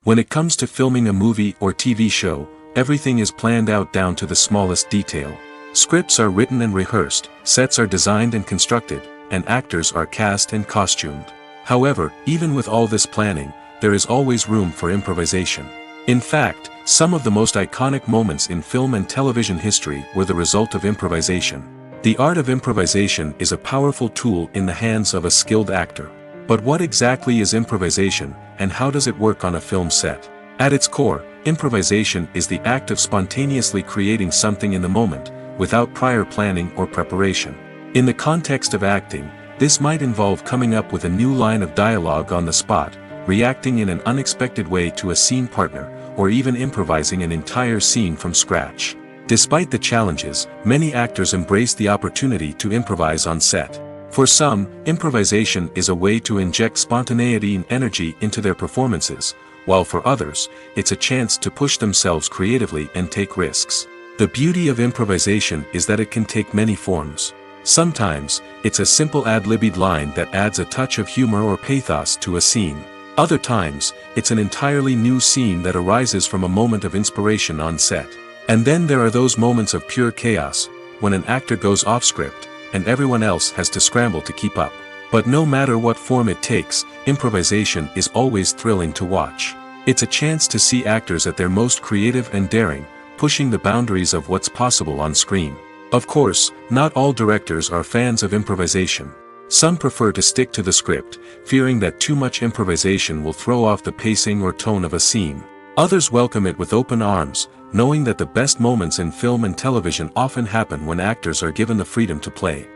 When it comes to filming a movie or TV show, everything is planned out down to the smallest detail. Scripts are written and rehearsed, sets are designed and constructed, and actors are cast and costumed. However, even with all this planning, there is always room for improvisation. In fact, some of the most iconic moments in film and television history were the result of improvisation. The art of improvisation is a powerful tool in the hands of a skilled actor. But what exactly is improvisation, and how does it work on a film set? At its core, improvisation is the act of spontaneously creating something in the moment, without prior planning or preparation. In the context of acting, this might involve coming up with a new line of dialogue on the spot, reacting in an unexpected way to a scene partner, or even improvising an entire scene from scratch. Despite the challenges, many actors embrace the opportunity to improvise on set. For some, improvisation is a way to inject spontaneity and energy into their performances, while for others, it's a chance to push themselves creatively and take risks. The beauty of improvisation is that it can take many forms. Sometimes, it's a simple ad-libbed line that adds a touch of humor or pathos to a scene. Other times, it's an entirely new scene that arises from a moment of inspiration on set. And then there are those moments of pure chaos, when an actor goes off script, and everyone else has to scramble to keep up. But no matter what form it takes, improvisation is always thrilling to watch. It's a chance to see actors at their most creative and daring, pushing the boundaries of what's possible on screen. Of course, not all directors are fans of improvisation. Some prefer to stick to the script, fearing that too much improvisation will throw off the pacing or tone of a scene. Others welcome it with open arms, knowing that the best moments in film and television often happen when actors are given the freedom to play.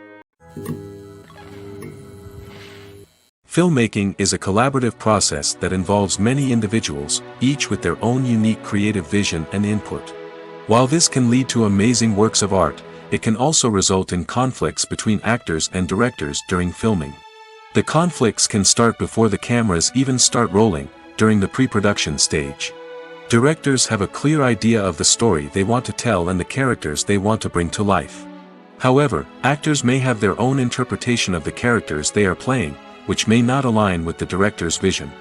Filmmaking is a collaborative process that involves many individuals, each with their own unique creative vision and input. While this can lead to amazing works of art, it can also result in conflicts between actors and directors during filming. The conflicts can start before the cameras even start rolling, during the pre-production stage. Directors have a clear idea of the story they want to tell and the characters they want to bring to life. However, actors may have their own interpretation of the characters they are playing, which may not align with the director's vision.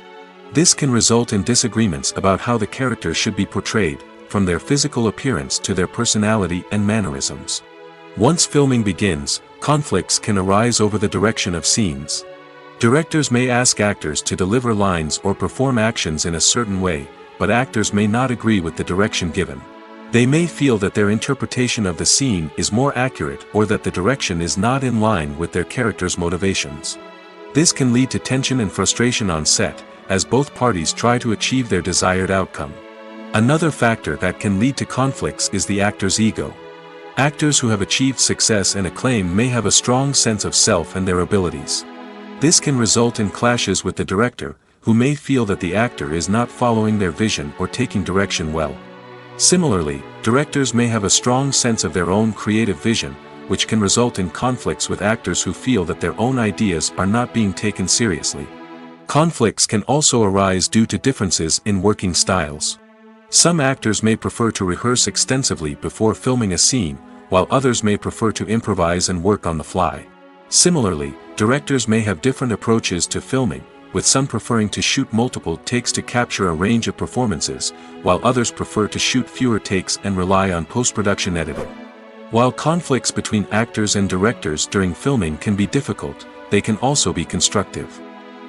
This can result in disagreements about how the characters should be portrayed, from their physical appearance to their personality and mannerisms. Once filming begins, conflicts can arise over the direction of scenes. Directors may ask actors to deliver lines or perform actions in a certain way, but actors may not agree with the direction given. They may feel that their interpretation of the scene is more accurate or that the direction is not in line with their character's motivations. This can lead to tension and frustration on set, as both parties try to achieve their desired outcome. Another factor that can lead to conflicts is the actor's ego. Actors who have achieved success and acclaim may have a strong sense of self and their abilities. This can result in clashes with the director, who may feel that the actor is not following their vision or taking direction well. Similarly, directors may have a strong sense of their own creative vision, which can result in conflicts with actors who feel that their own ideas are not being taken seriously. Conflicts can also arise due to differences in working styles. Some actors may prefer to rehearse extensively before filming a scene, while others may prefer to improvise and work on the fly. Similarly, directors may have different approaches to filming, with some preferring to shoot multiple takes to capture a range of performances, while others prefer to shoot fewer takes and rely on post-production editing. While conflicts between actors and directors during filming can be difficult, they can also be constructive.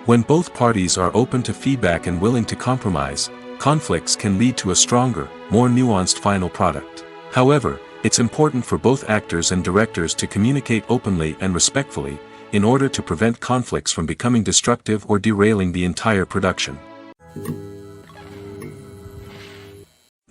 When both parties are open to feedback and willing to compromise, conflicts can lead to a stronger, more nuanced final product. However, it's important for both actors and directors to communicate openly and respectfully, in order to prevent conflicts from becoming destructive or derailing the entire production.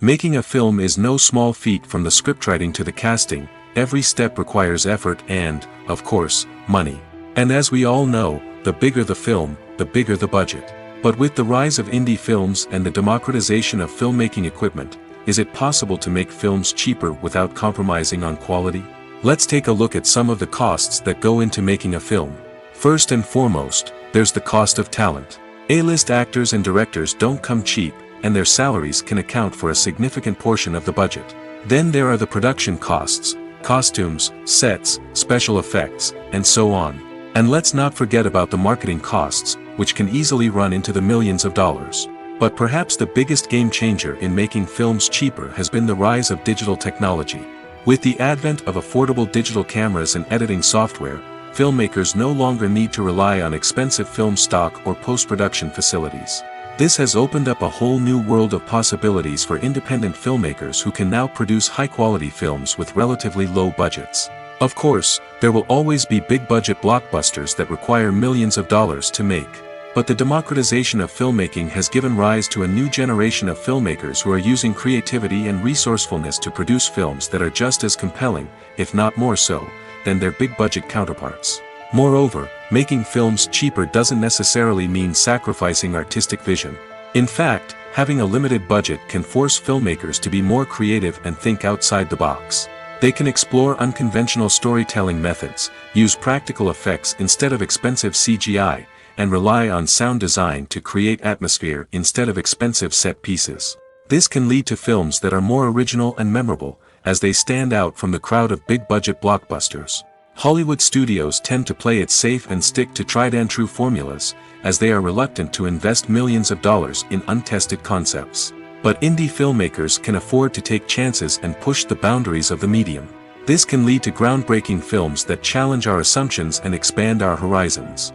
Making a film is no small feat. From the scriptwriting to the casting, every step requires effort and, of course, money. And as we all know, the bigger the film, the bigger the budget. But with the rise of indie films and the democratization of filmmaking equipment, is it possible to make films cheaper without compromising on quality? Let's take a look at some of the costs that go into making a film. First and foremost, there's the cost of talent. A-list actors and directors don't come cheap, and their salaries can account for a significant portion of the budget. Then there are the production costs, costumes, sets, special effects, and so on. And let's not forget about the marketing costs, which can easily run into the millions of dollars. But perhaps the biggest game changer in making films cheaper has been the rise of digital technology. With the advent of affordable digital cameras and editing software, filmmakers no longer need to rely on expensive film stock or post-production facilities. This has opened up a whole new world of possibilities for independent filmmakers who can now produce high-quality films with relatively low budgets. Of course, there will always be big-budget blockbusters that require millions of dollars to make. But the democratization of filmmaking has given rise to a new generation of filmmakers who are using creativity and resourcefulness to produce films that are just as compelling, if not more so, than their big-budget counterparts. Moreover, making films cheaper doesn't necessarily mean sacrificing artistic vision. In fact, having a limited budget can force filmmakers to be more creative and think outside the box. They can explore unconventional storytelling methods, use practical effects instead of expensive CGI, and rely on sound design to create atmosphere instead of expensive set pieces. This can lead to films that are more original and memorable, as they stand out from the crowd of big-budget blockbusters. Hollywood studios tend to play it safe and stick to tried-and-true formulas, as they are reluctant to invest millions of dollars in untested concepts. But indie filmmakers can afford to take chances and push the boundaries of the medium. This can lead to groundbreaking films that challenge our assumptions and expand our horizons.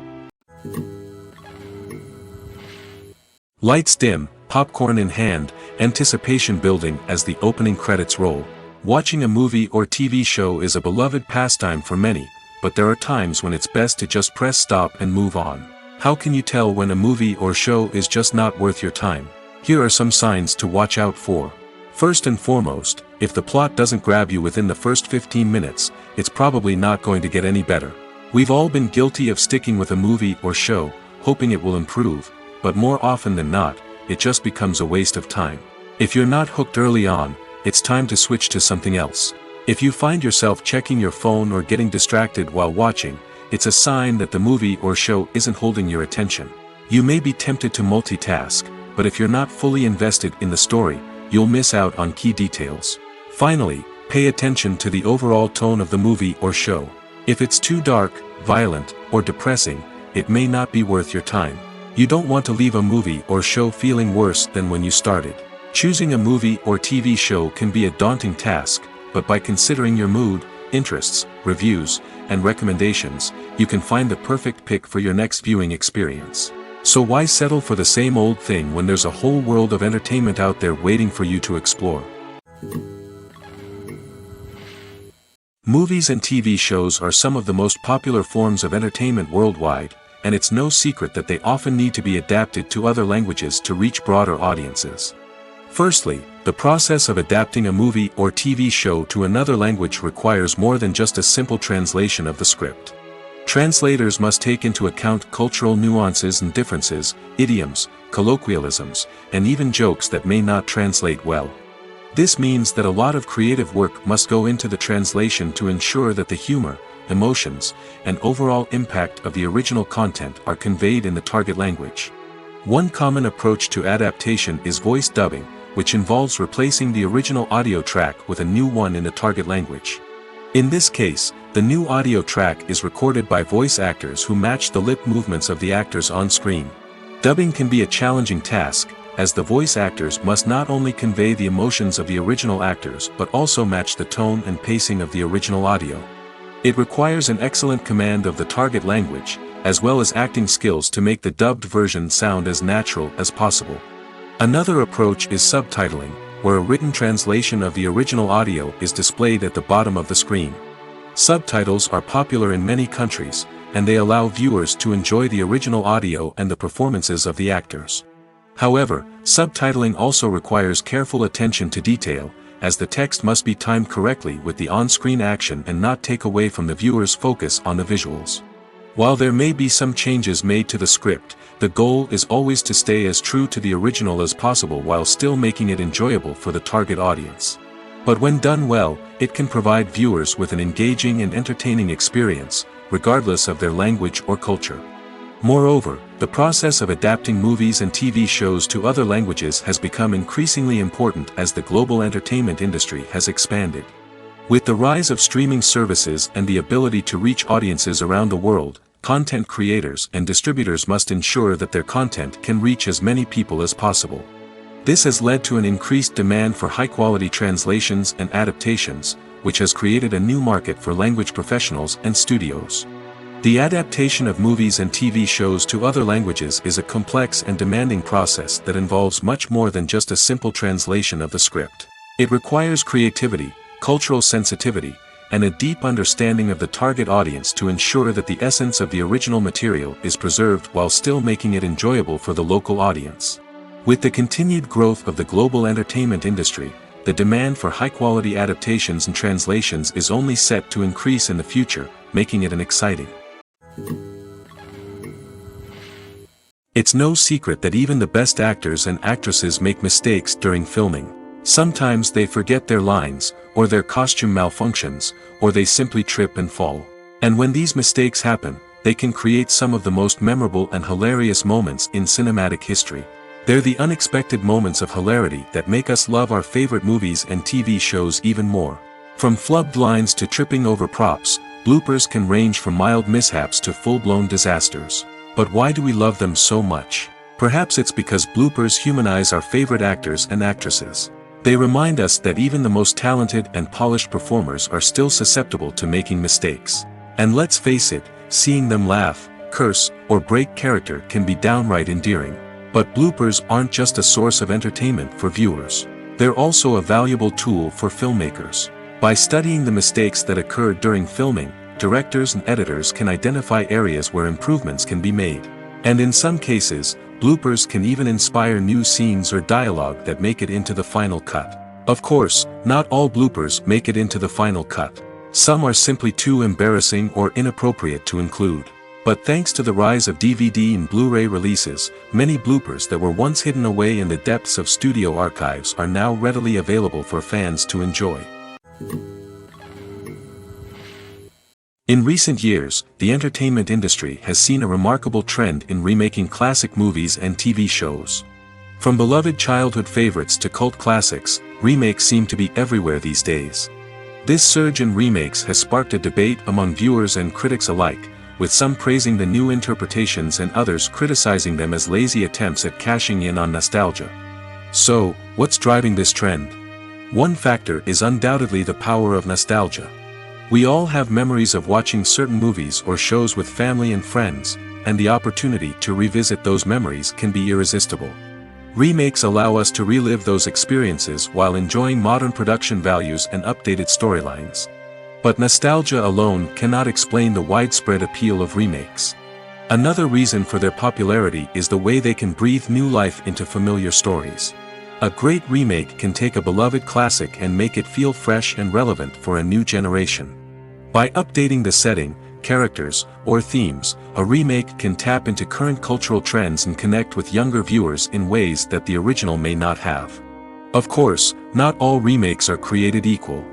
Lights dim, popcorn in hand, anticipation building as the opening credits roll. Watching a movie or TV show is a beloved pastime for many, but there are times when it's best to just press stop and move on. How can you tell when a movie or show is just not worth your time? Here are some signs to watch out for. First and foremost, if the plot doesn't grab you within the first 15 minutes, it's probably not going to get any better. We've all been guilty of sticking with a movie or show, hoping it will improve, but more often than not, it just becomes a waste of time. If you're not hooked early on, it's time to switch to something else. If you find yourself checking your phone or getting distracted while watching, it's a sign that the movie or show isn't holding your attention. You may be tempted to multitask, but if you're not fully invested in the story, you'll miss out on key details. Finally, pay attention to the overall tone of the movie or show. If it's too dark, violent, or depressing, it may not be worth your time. You don't want to leave a movie or show feeling worse than when you started. Choosing a movie or TV show can be a daunting task, but by considering your mood, interests, reviews, and recommendations, you can find the perfect pick for your next viewing experience. So why settle for the same old thing when there's a whole world of entertainment out there waiting for you to explore? Movies and TV shows are some of the most popular forms of entertainment worldwide, and it's no secret that they often need to be adapted to other languages to reach broader audiences. Firstly, the process of adapting a movie or TV show to another language requires more than just a simple translation of the script. Translators must take into account cultural nuances and differences, idioms, colloquialisms, and even jokes that may not translate well. This means that a lot of creative work must go into the translation to ensure that the humor, emotions, and overall impact of the original content are conveyed in the target language. One common approach to adaptation is voice dubbing, which involves replacing the original audio track with a new one in the target language. In this case, the new audio track is recorded by voice actors who match the lip movements of the actors on screen. Dubbing can be a challenging task, as the voice actors must not only convey the emotions of the original actors but also match the tone and pacing of the original audio. It requires an excellent command of the target language, as well as acting skills to make the dubbed version sound as natural as possible. Another approach is subtitling, where a written translation of the original audio is displayed at the bottom of the screen. Subtitles are popular in many countries, and they allow viewers to enjoy the original audio and the performances of the actors. However, subtitling also requires careful attention to detail, as the text must be timed correctly with the on-screen action and not take away from the viewer's focus on the visuals. While there may be some changes made to the script, the goal is always to stay as true to the original as possible while still making it enjoyable for the target audience. But when done well, it can provide viewers with an engaging and entertaining experience, regardless of their language or culture. Moreover, the process of adapting movies and TV shows to other languages has become increasingly important as the global entertainment industry has expanded. With the rise of streaming services and the ability to reach audiences around the world, content creators and distributors must ensure that their content can reach as many people as possible. This has led to an increased demand for high-quality translations and adaptations, which has created a new market for language professionals and studios. The adaptation of movies and TV shows to other languages is a complex and demanding process that involves much more than just a simple translation of the script. It requires creativity, cultural sensitivity, and a deep understanding of the target audience to ensure that the essence of the original material is preserved while still making it enjoyable for the local audience. With the continued growth of the global entertainment industry, the demand for high-quality adaptations and translations is only set to increase in the future, making it an exciting. It's no secret that even the best actors and actresses make mistakes during filming. Sometimes they forget their lines, or their costume malfunctions, or they simply trip and fall. And when these mistakes happen, they can create some of the most memorable and hilarious moments in cinematic history. They're the unexpected moments of hilarity that make us love our favorite movies and TV shows even more. From flubbed lines to tripping over props, bloopers can range from mild mishaps to full-blown disasters. But why do we love them so much? Perhaps it's because bloopers humanize our favorite actors and actresses. They remind us that even the most talented and polished performers are still susceptible to making mistakes. And let's face it, seeing them laugh, curse, or break character can be downright endearing. But bloopers aren't just a source of entertainment for viewers. They're also a valuable tool for filmmakers. By studying the mistakes that occurred during filming, directors and editors can identify areas where improvements can be made. And in some cases, bloopers can even inspire new scenes or dialogue that make it into the final cut. Of course, not all bloopers make it into the final cut. Some are simply too embarrassing or inappropriate to include. But thanks to the rise of DVD and Blu-ray releases, many bloopers that were once hidden away in the depths of studio archives are now readily available for fans to enjoy. In recent years, the entertainment industry has seen a remarkable trend in remaking classic movies and TV shows. From beloved childhood favorites to cult classics, remakes seem to be everywhere these days. This surge in remakes has sparked a debate among viewers and critics alike, with some praising the new interpretations and others criticizing them as lazy attempts at cashing in on nostalgia. So, what's driving this trend? One factor is undoubtedly the power of nostalgia. We all have memories of watching certain movies or shows with family and friends, and the opportunity to revisit those memories can be irresistible. Remakes allow us to relive those experiences while enjoying modern production values and updated storylines. But nostalgia alone cannot explain the widespread appeal of remakes. Another reason for their popularity is the way they can breathe new life into familiar stories. A great remake can take a beloved classic and make it feel fresh and relevant for a new generation. By updating the setting, characters, or themes, a remake can tap into current cultural trends and connect with younger viewers in ways that the original may not have. Of course, not all remakes are created equal.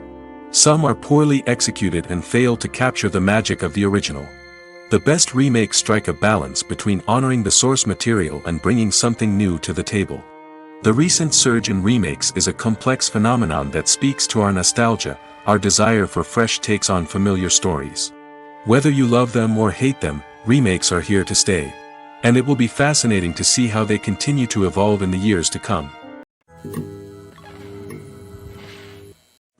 Some are poorly executed and fail to capture the magic of the original. The best remakes strike a balance between honoring the source material and bringing something new to the table. The recent surge in remakes is a complex phenomenon that speaks to our nostalgia, our desire for fresh takes on familiar stories. Whether you love them or hate them, remakes are here to stay. And it will be fascinating to see how they continue to evolve in the years to come.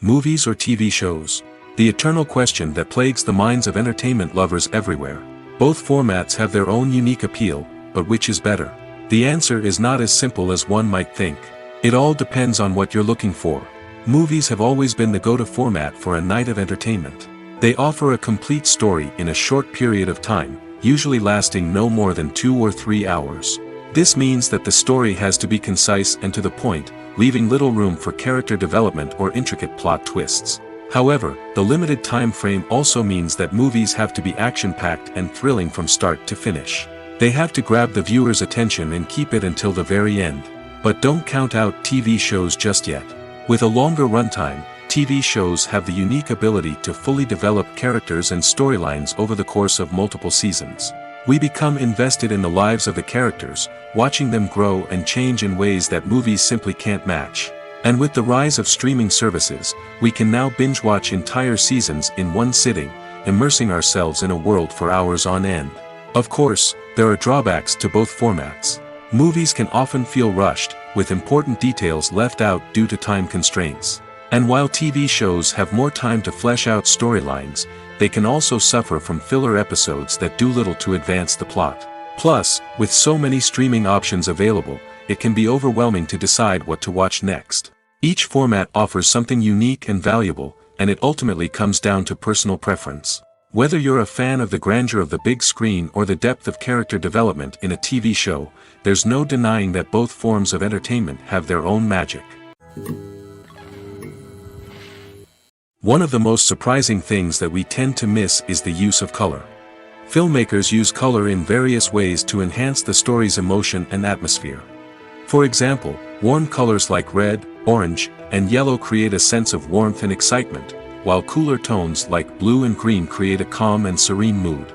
Movies or TV shows? The eternal question that plagues the minds of entertainment lovers everywhere. Both formats have their own unique appeal, but which is better? The answer is not as simple as one might think. It all depends on what you're looking for. Movies have always been the go-to format for a night of entertainment. They offer a complete story in a short period of time, usually lasting no more than 2 or 3 hours. This means that the story has to be concise and to the point, leaving little room for character development or intricate plot twists. However, the limited time frame also means that movies have to be action-packed and thrilling from start to finish. They have to grab the viewer's attention and keep it until the very end. But don't count out TV shows just yet. With a longer runtime, TV shows have the unique ability to fully develop characters and storylines over the course of multiple seasons. We become invested in the lives of the characters, watching them grow and change in ways that movies simply can't match. And with the rise of streaming services, we can now binge-watch entire seasons in one sitting, immersing ourselves in a world for hours on end. Of course, there are drawbacks to both formats. Movies can often feel rushed, with important details left out due to time constraints. And while TV shows have more time to flesh out storylines, they can also suffer from filler episodes that do little to advance the plot. Plus, with so many streaming options available, it can be overwhelming to decide what to watch next. Each format offers something unique and valuable, and it ultimately comes down to personal preference. Whether you're a fan of the grandeur of the big screen or the depth of character development in a TV show, there's no denying that both forms of entertainment have their own magic. One of the most surprising things that we tend to miss is the use of color. Filmmakers use color in various ways to enhance the story's emotion and atmosphere. For example, warm colors like red, orange, and yellow create a sense of warmth and excitement, while cooler tones like blue and green create a calm and serene mood.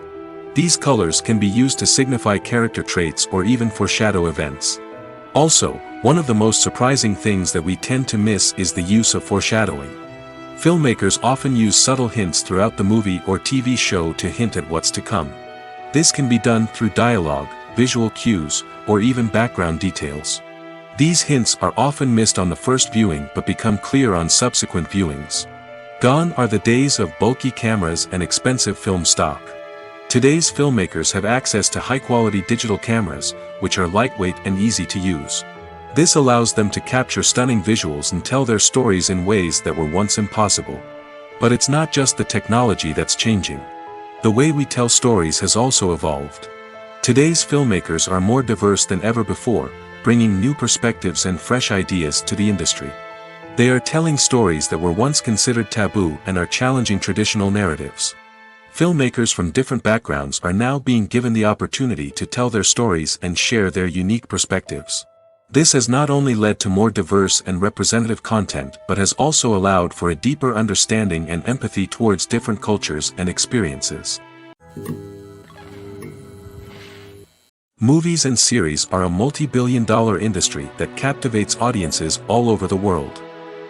These colors can be used to signify character traits or even foreshadow events. Also, one of the most surprising things that we tend to miss is the use of foreshadowing. Filmmakers often use subtle hints throughout the movie or TV show to hint at what's to come. This can be done through dialogue, visual cues, or even background details. These hints are often missed on the first viewing but become clear on subsequent viewings. Gone are the days of bulky cameras and expensive film stock. Today's filmmakers have access to high-quality digital cameras, which are lightweight and easy to use. This allows them to capture stunning visuals and tell their stories in ways that were once impossible. But it's not just the technology that's changing. The way we tell stories has also evolved. Today's filmmakers are more diverse than ever before, bringing new perspectives and fresh ideas to the industry. They are telling stories that were once considered taboo and are challenging traditional narratives. Filmmakers from different backgrounds are now being given the opportunity to tell their stories and share their unique perspectives. This has not only led to more diverse and representative content but has also allowed for a deeper understanding and empathy towards different cultures and experiences. Movies and series are a multi-billion-dollar industry that captivates audiences all over the world.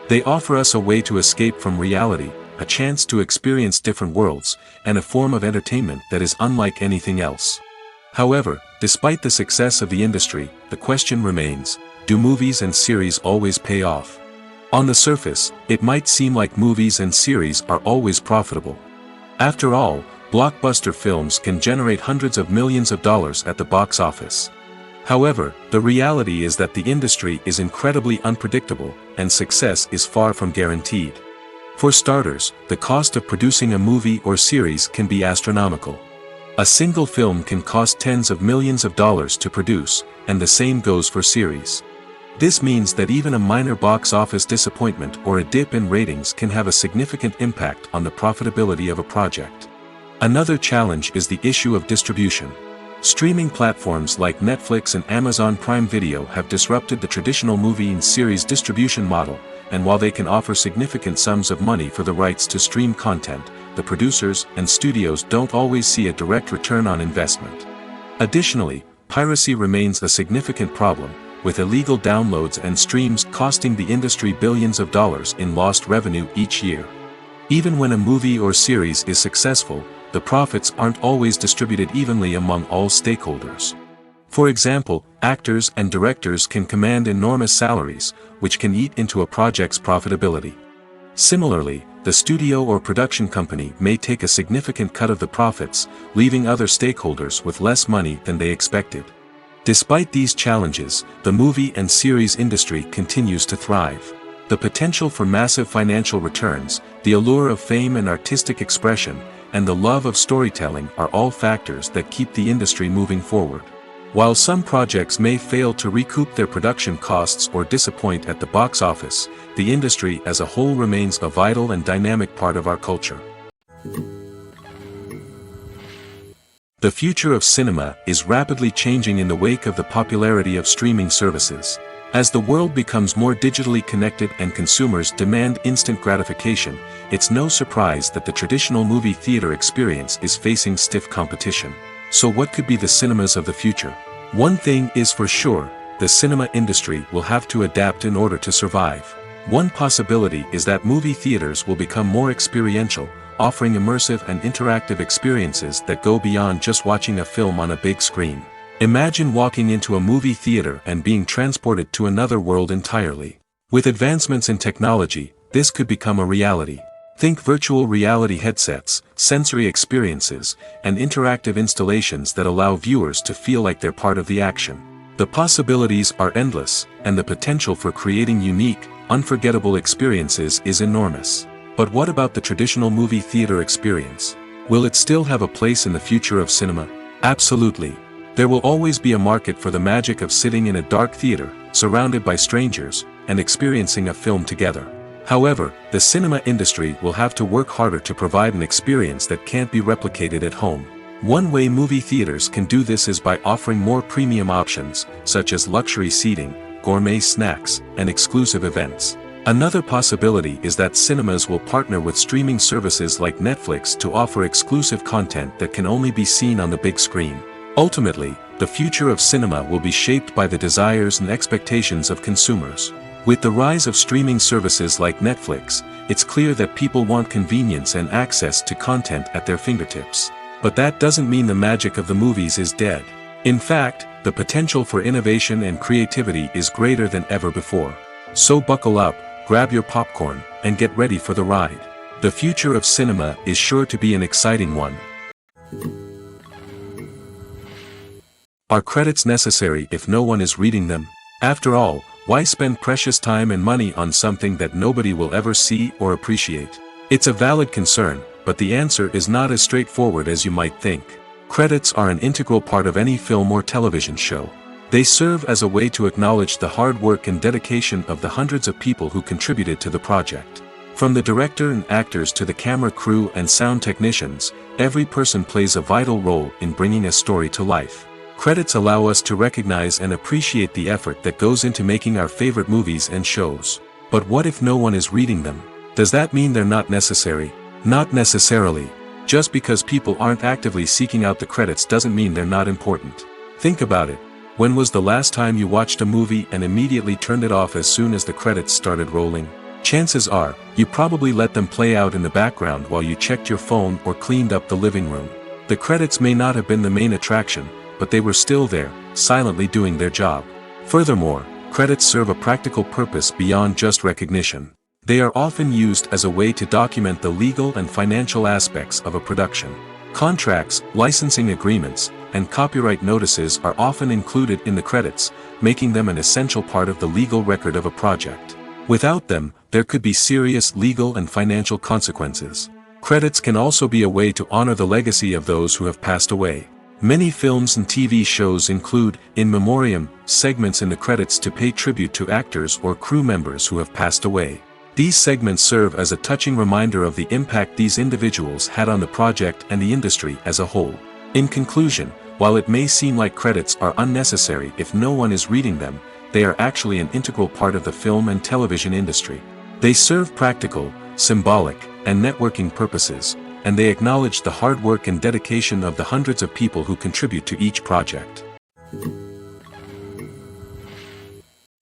They offer us a way to escape from reality, a chance to experience different worlds, and a form of entertainment that is unlike anything else. However, despite the success of the industry, the question remains, do movies and series always pay off? On the surface, it might seem like movies and series are always profitable. After all, blockbuster films can generate hundreds of millions of dollars at the box office. However, the reality is that the industry is incredibly unpredictable, and success is far from guaranteed. For starters, the cost of producing a movie or series can be astronomical. A single film can cost tens of millions of dollars to produce, and the same goes for series. This means that even a minor box office disappointment or a dip in ratings can have a significant impact on the profitability of a project. Another challenge is the issue of distribution. Streaming platforms like Netflix and Amazon Prime Video have disrupted the traditional movie and series distribution model, and while they can offer significant sums of money for the rights to stream content, the producers and studios don't always see a direct return on investment. Additionally, piracy remains a significant problem, with illegal downloads and streams costing the industry billions of dollars in lost revenue each year. Even when a movie or series is successful, the profits aren't always distributed evenly among all stakeholders. For example, actors and directors can command enormous salaries, which can eat into a project's profitability. Similarly, the studio or production company may take a significant cut of the profits, leaving other stakeholders with less money than they expected. Despite these challenges, the movie and series industry continues to thrive. The potential for massive financial returns, the allure of fame and artistic expression, and the love of storytelling are all factors that keep the industry moving forward. While some projects may fail to recoup their production costs or disappoint at the box office, the industry as a whole remains a vital and dynamic part of our culture. The future of cinema is rapidly changing in the wake of the popularity of streaming services. As the world becomes more digitally connected and consumers demand instant gratification, it's no surprise that the traditional movie theater experience is facing stiff competition. So what could be the cinemas of the future? One thing is for sure, the cinema industry will have to adapt in order to survive. One possibility is that movie theaters will become more experiential, offering immersive and interactive experiences that go beyond just watching a film on a big screen. Imagine walking into a movie theater and being transported to another world entirely. With advancements in technology, this could become a reality. Think virtual reality headsets, sensory experiences, and interactive installations that allow viewers to feel like they're part of the action. The possibilities are endless, and the potential for creating unique, unforgettable experiences is enormous. But what about the traditional movie theater experience? Will it still have a place in the future of cinema? Absolutely. There will always be a market for the magic of sitting in a dark theater, surrounded by strangers, and experiencing a film together. However, the cinema industry will have to work harder to provide an experience that can't be replicated at home. One way movie theaters can do this is by offering more premium options, such as luxury seating, gourmet snacks, and exclusive events. Another possibility is that cinemas will partner with streaming services like Netflix to offer exclusive content that can only be seen on the big screen. Ultimately, the future of cinema will be shaped by the desires and expectations of consumers. With the rise of streaming services like Netflix, it's clear that people want convenience and access to content at their fingertips. But that doesn't mean the magic of the movies is dead. In fact, the potential for innovation and creativity is greater than ever before. So buckle up, grab your popcorn, and get ready for the ride. The future of cinema is sure to be an exciting one. Are credits necessary if no one is reading them? After all, why spend precious time and money on something that nobody will ever see or appreciate? It's a valid concern, but the answer is not as straightforward as you might think. Credits are an integral part of any film or television show. They serve as a way to acknowledge the hard work and dedication of the hundreds of people who contributed to the project. From the director and actors to the camera crew and sound technicians, every person plays a vital role in bringing a story to life. Credits allow us to recognize and appreciate the effort that goes into making our favorite movies and shows. But what if no one is reading them? Does that mean they're not necessary? Not necessarily. Just because people aren't actively seeking out the credits doesn't mean they're not important. Think about it. When was the last time you watched a movie and immediately turned it off as soon as the credits started rolling? Chances are, you probably let them play out in the background while you checked your phone or cleaned up the living room. The credits may not have been the main attraction, but they were still there, silently doing their job. Furthermore, credits serve a practical purpose beyond just recognition. They are often used as a way to document the legal and financial aspects of a production. Contracts, licensing agreements, and copyright notices are often included in the credits, making them an essential part of the legal record of a project. Without them, there could be serious legal and financial consequences. Credits can also be a way to honor the legacy of those who have passed away. Many films and TV shows include, in memoriam, segments in the credits to pay tribute to actors or crew members who have passed away. These segments serve as a touching reminder of the impact these individuals had on the project and the industry as a whole. In conclusion, while it may seem like credits are unnecessary if no one is reading them, they are actually an integral part of the film and television industry. They serve practical, symbolic, and networking purposes, and they acknowledge the hard work and dedication of the hundreds of people who contribute to each project.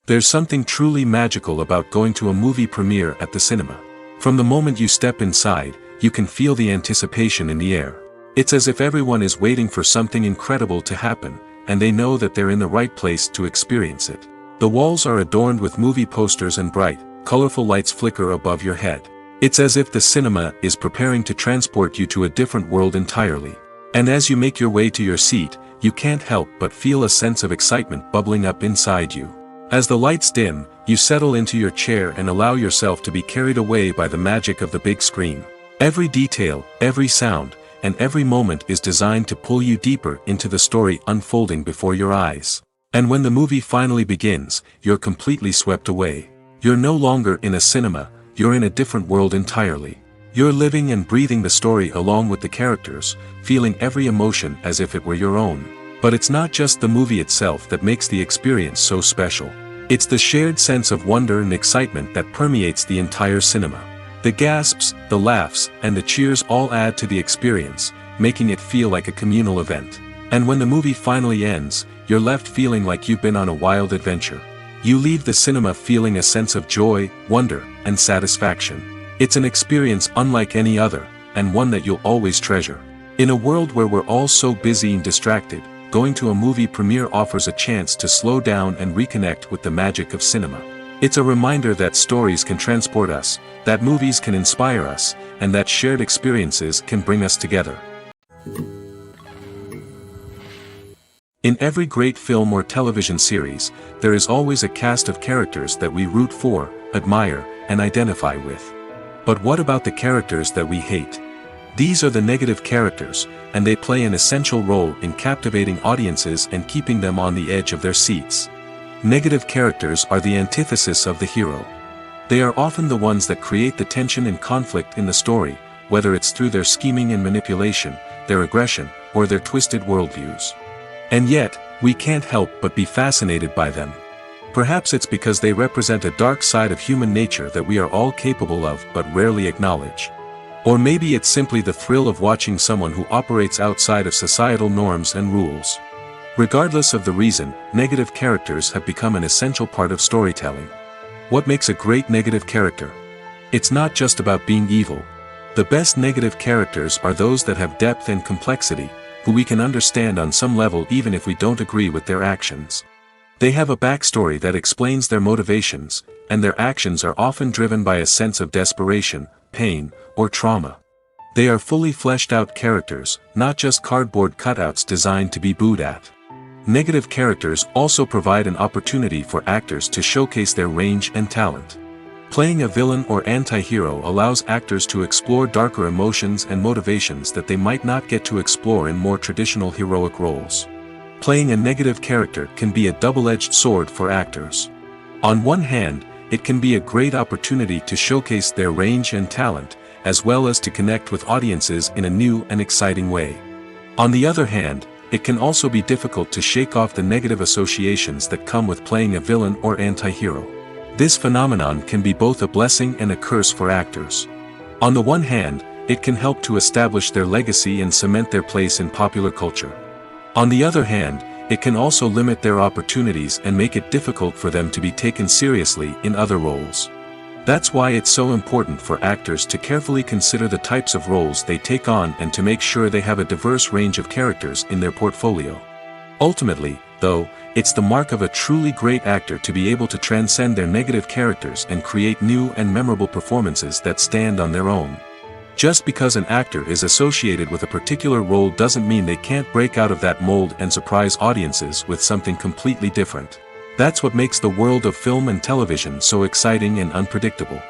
There's something truly magical about going to a movie premiere at the cinema. From the moment you step inside, you can feel the anticipation in the air. It's as if everyone is waiting for something incredible to happen, and they know that they're in the right place to experience it. The walls are adorned with movie posters and bright, colorful lights flicker above your head. It's as if the cinema is preparing to transport you to a different world entirely. And as you make your way to your seat, you can't help but feel a sense of excitement bubbling up inside you. As the lights dim, you settle into your chair and allow yourself to be carried away by the magic of the big screen. Every detail, every sound, and every moment is designed to pull you deeper into the story unfolding before your eyes. And when the movie finally begins, you're completely swept away. You're no longer in a cinema, you're in a different world entirely. You're living and breathing the story along with the characters, feeling every emotion as if it were your own. But it's not just the movie itself that makes the experience so special. It's the shared sense of wonder and excitement that permeates the entire cinema. The gasps, the laughs, and the cheers all add to the experience, making it feel like a communal event. And when the movie finally ends, you're left feeling like you've been on a wild adventure. You leave the cinema feeling a sense of joy, wonder, and satisfaction. It's an experience unlike any other, and one that you'll always treasure. In a world where we're all so busy and distracted, going to a movie premiere offers a chance to slow down and reconnect with the magic of cinema. It's a reminder that stories can transport us, that movies can inspire us, and that shared experiences can bring us together. In every great film or television series, there is always a cast of characters that we root for, admire, and identify with. But what about the characters that we hate? These are the negative characters, and they play an essential role in captivating audiences and keeping them on the edge of their seats. Negative characters are the antithesis of the hero. They are often the ones that create the tension and conflict in the story, whether it's through their scheming and manipulation, their aggression, or their twisted worldviews. And yet, we can't help but be fascinated by them. Perhaps it's because they represent a dark side of human nature that we are all capable of but rarely acknowledge. Or maybe it's simply the thrill of watching someone who operates outside of societal norms and rules. Regardless of the reason, negative characters have become an essential part of storytelling. What makes a great negative character? It's not just about being evil. The best negative characters are those that have depth and complexity, who we can understand on some level even if we don't agree with their actions. They have a backstory that explains their motivations, and their actions are often driven by a sense of desperation, pain, or trauma. They are fully fleshed out characters, not just cardboard cutouts designed to be booed at. Negative characters also provide an opportunity for actors to showcase their range and talent. Playing a villain or anti-hero allows actors to explore darker emotions and motivations that they might not get to explore in more traditional heroic roles. Playing a negative character can be a double-edged sword for actors. On one hand, it can be a great opportunity to showcase their range and talent, as well as to connect with audiences in a new and exciting way. On the other hand, it can also be difficult to shake off the negative associations that come with playing a villain or anti-hero. This phenomenon can be both a blessing and a curse for actors. On the one hand, it can help to establish their legacy and cement their place in popular culture. On the other hand, it can also limit their opportunities and make it difficult for them to be taken seriously in other roles. That's why it's so important for actors to carefully consider the types of roles they take on and to make sure they have a diverse range of characters in their portfolio. Ultimately, though, it's the mark of a truly great actor to be able to transcend their negative characters and create new and memorable performances that stand on their own. Just because an actor is associated with a particular role doesn't mean they can't break out of that mold and surprise audiences with something completely different. That's what makes the world of film and television so exciting and unpredictable.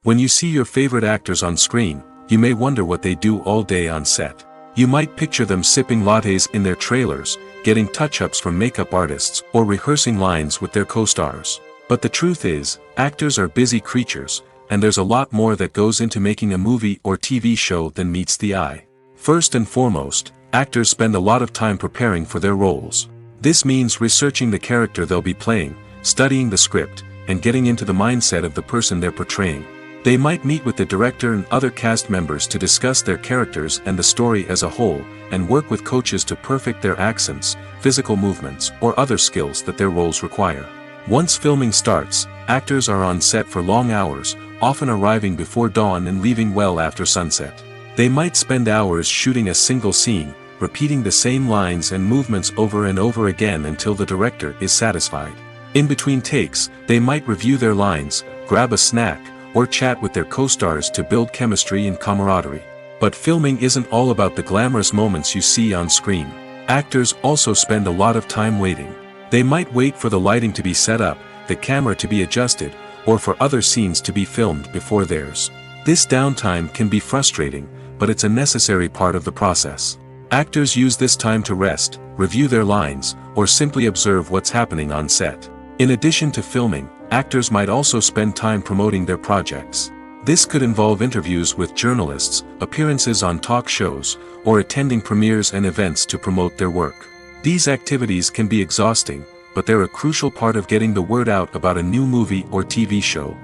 When you see your favorite actors on screen, you may wonder what they do all day on set. You might picture them sipping lattes in their trailers, getting touch-ups from makeup artists, or rehearsing lines with their co-stars. But the truth is, actors are busy creatures, and there's a lot more that goes into making a movie or TV show than meets the eye. First and foremost, actors spend a lot of time preparing for their roles. This means researching the character they'll be playing, studying the script, and getting into the mindset of the person they're portraying. They might meet with the director and other cast members to discuss their characters and the story as a whole, and work with coaches to perfect their accents, physical movements, or other skills that their roles require. Once filming starts, actors are on set for long hours, often arriving before dawn and leaving well after sunset. They might spend hours shooting a single scene, repeating the same lines and movements over and over again until the director is satisfied. In between takes, they might review their lines, grab a snack, or chat with their co-stars to build chemistry and camaraderie. But filming isn't all about the glamorous moments you see on screen. Actors also spend a lot of time waiting. They might wait for the lighting to be set up, the camera to be adjusted, or for other scenes to be filmed before theirs. This downtime can be frustrating, but it's a necessary part of the process. Actors use this time to rest, review their lines, or simply observe what's happening on set. In addition to filming, actors might also spend time promoting their projects. This could involve interviews with journalists, appearances on talk shows, or attending premieres and events to promote their work. These activities can be exhausting, but they're a crucial part of getting the word out about a new movie or TV show.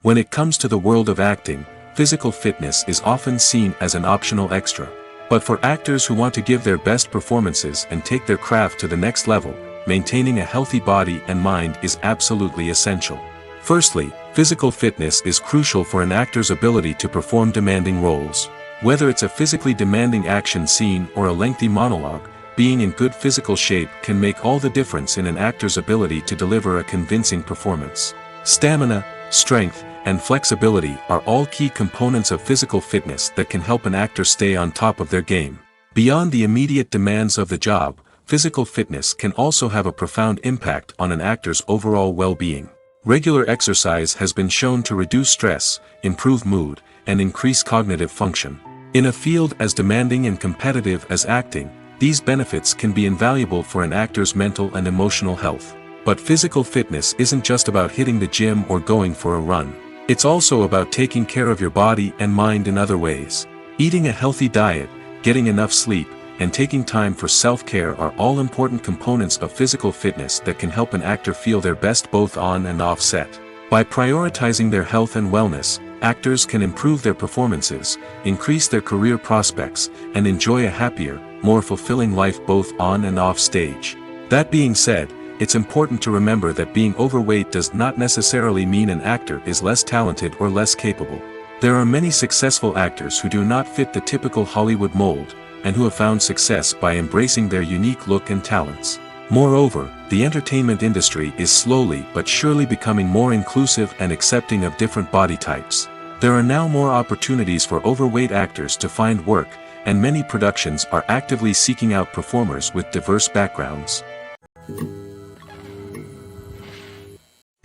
When it comes to the world of acting, physical fitness is often seen as an optional extra. But for actors who want to give their best performances and take their craft to the next level, maintaining a healthy body and mind is absolutely essential. Firstly, physical fitness is crucial for an actor's ability to perform demanding roles. Whether it's a physically demanding action scene or a lengthy monologue, being in good physical shape can make all the difference in an actor's ability to deliver a convincing performance. Stamina, strength, and flexibility are all key components of physical fitness that can help an actor stay on top of their game. Beyond the immediate demands of the job, physical fitness can also have a profound impact on an actor's overall well-being. Regular exercise has been shown to reduce stress, improve mood, and increase cognitive function. In a field as demanding and competitive as acting, these benefits can be invaluable for an actor's mental and emotional health. But physical fitness isn't just about hitting the gym or going for a run. It's also about taking care of your body and mind in other ways. Eating a healthy diet, getting enough sleep, and taking time for self-care are all important components of physical fitness that can help an actor feel their best both on and off set. By prioritizing their health and wellness, actors can improve their performances, increase their career prospects, and enjoy a happier, more fulfilling life both on and off stage. That being said, it's important to remember that being overweight does not necessarily mean an actor is less talented or less capable. There are many successful actors who do not fit the typical Hollywood mold, and who have found success by embracing their unique look and talents. Moreover, the entertainment industry is slowly but surely becoming more inclusive and accepting of different body types. There are now more opportunities for overweight actors to find work, and many productions are actively seeking out performers with diverse backgrounds.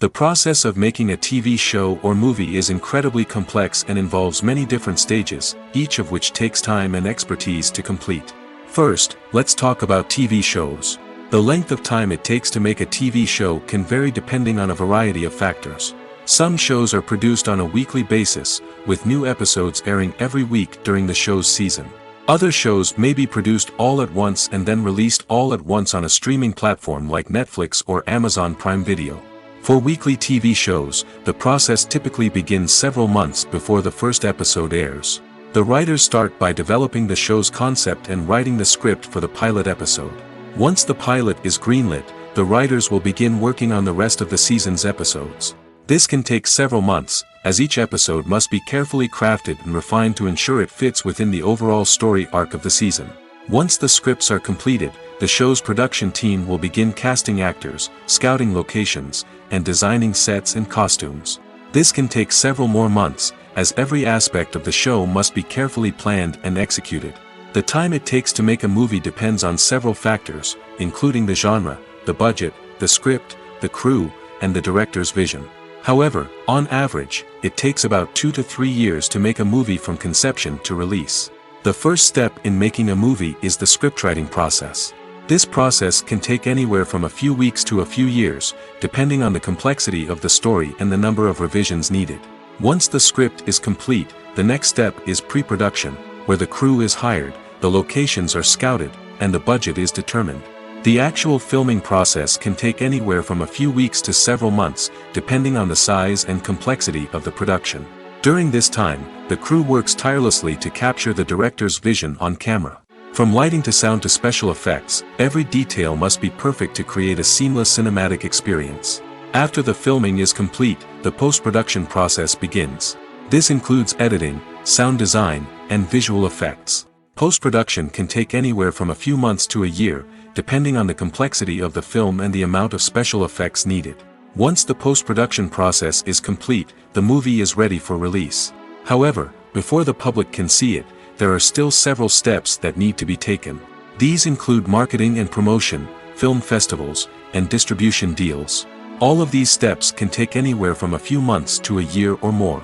The process of making a TV show or movie is incredibly complex and involves many different stages, each of which takes time and expertise to complete. First, let's talk about TV shows. The length of time it takes to make a TV show can vary depending on a variety of factors. Some shows are produced on a weekly basis, with new episodes airing every week during the show's season. Other shows may be produced all at once and then released all at once on a streaming platform like Netflix or Amazon Prime Video. For weekly TV shows, the process typically begins several months before the first episode airs. The writers start by developing the show's concept and writing the script for the pilot episode. Once the pilot is greenlit, the writers will begin working on the rest of the season's episodes. This can take several months, as each episode must be carefully crafted and refined to ensure it fits within the overall story arc of the season. Once the scripts are completed, the show's production team will begin casting actors, scouting locations, and designing sets and costumes. This can take several more months, as every aspect of the show must be carefully planned and executed. The time it takes to make a movie depends on several factors, including the genre, the budget, the script, the crew, and the director's vision. However, on average, it takes about 2 to 3 years to make a movie from conception to release. The first step in making a movie is the scriptwriting process. This process can take anywhere from a few weeks to a few years, depending on the complexity of the story and the number of revisions needed. Once the script is complete, the next step is pre-production, where the crew is hired, the locations are scouted, and the budget is determined. The actual filming process can take anywhere from a few weeks to several months, depending on the size and complexity of the production. During this time, the crew works tirelessly to capture the director's vision on camera. From lighting to sound to special effects, every detail must be perfect to create a seamless cinematic experience. After the filming is complete, the post-production process begins. This includes editing, sound design, and visual effects. Post-production can take anywhere from a few months to a year, depending on the complexity of the film and the amount of special effects needed. Once the post-production process is complete, the movie is ready for release. However, before the public can see it, there are still several steps that need to be taken. These include marketing and promotion, film festivals, and distribution deals. All of these steps can take anywhere from a few months to a year or more.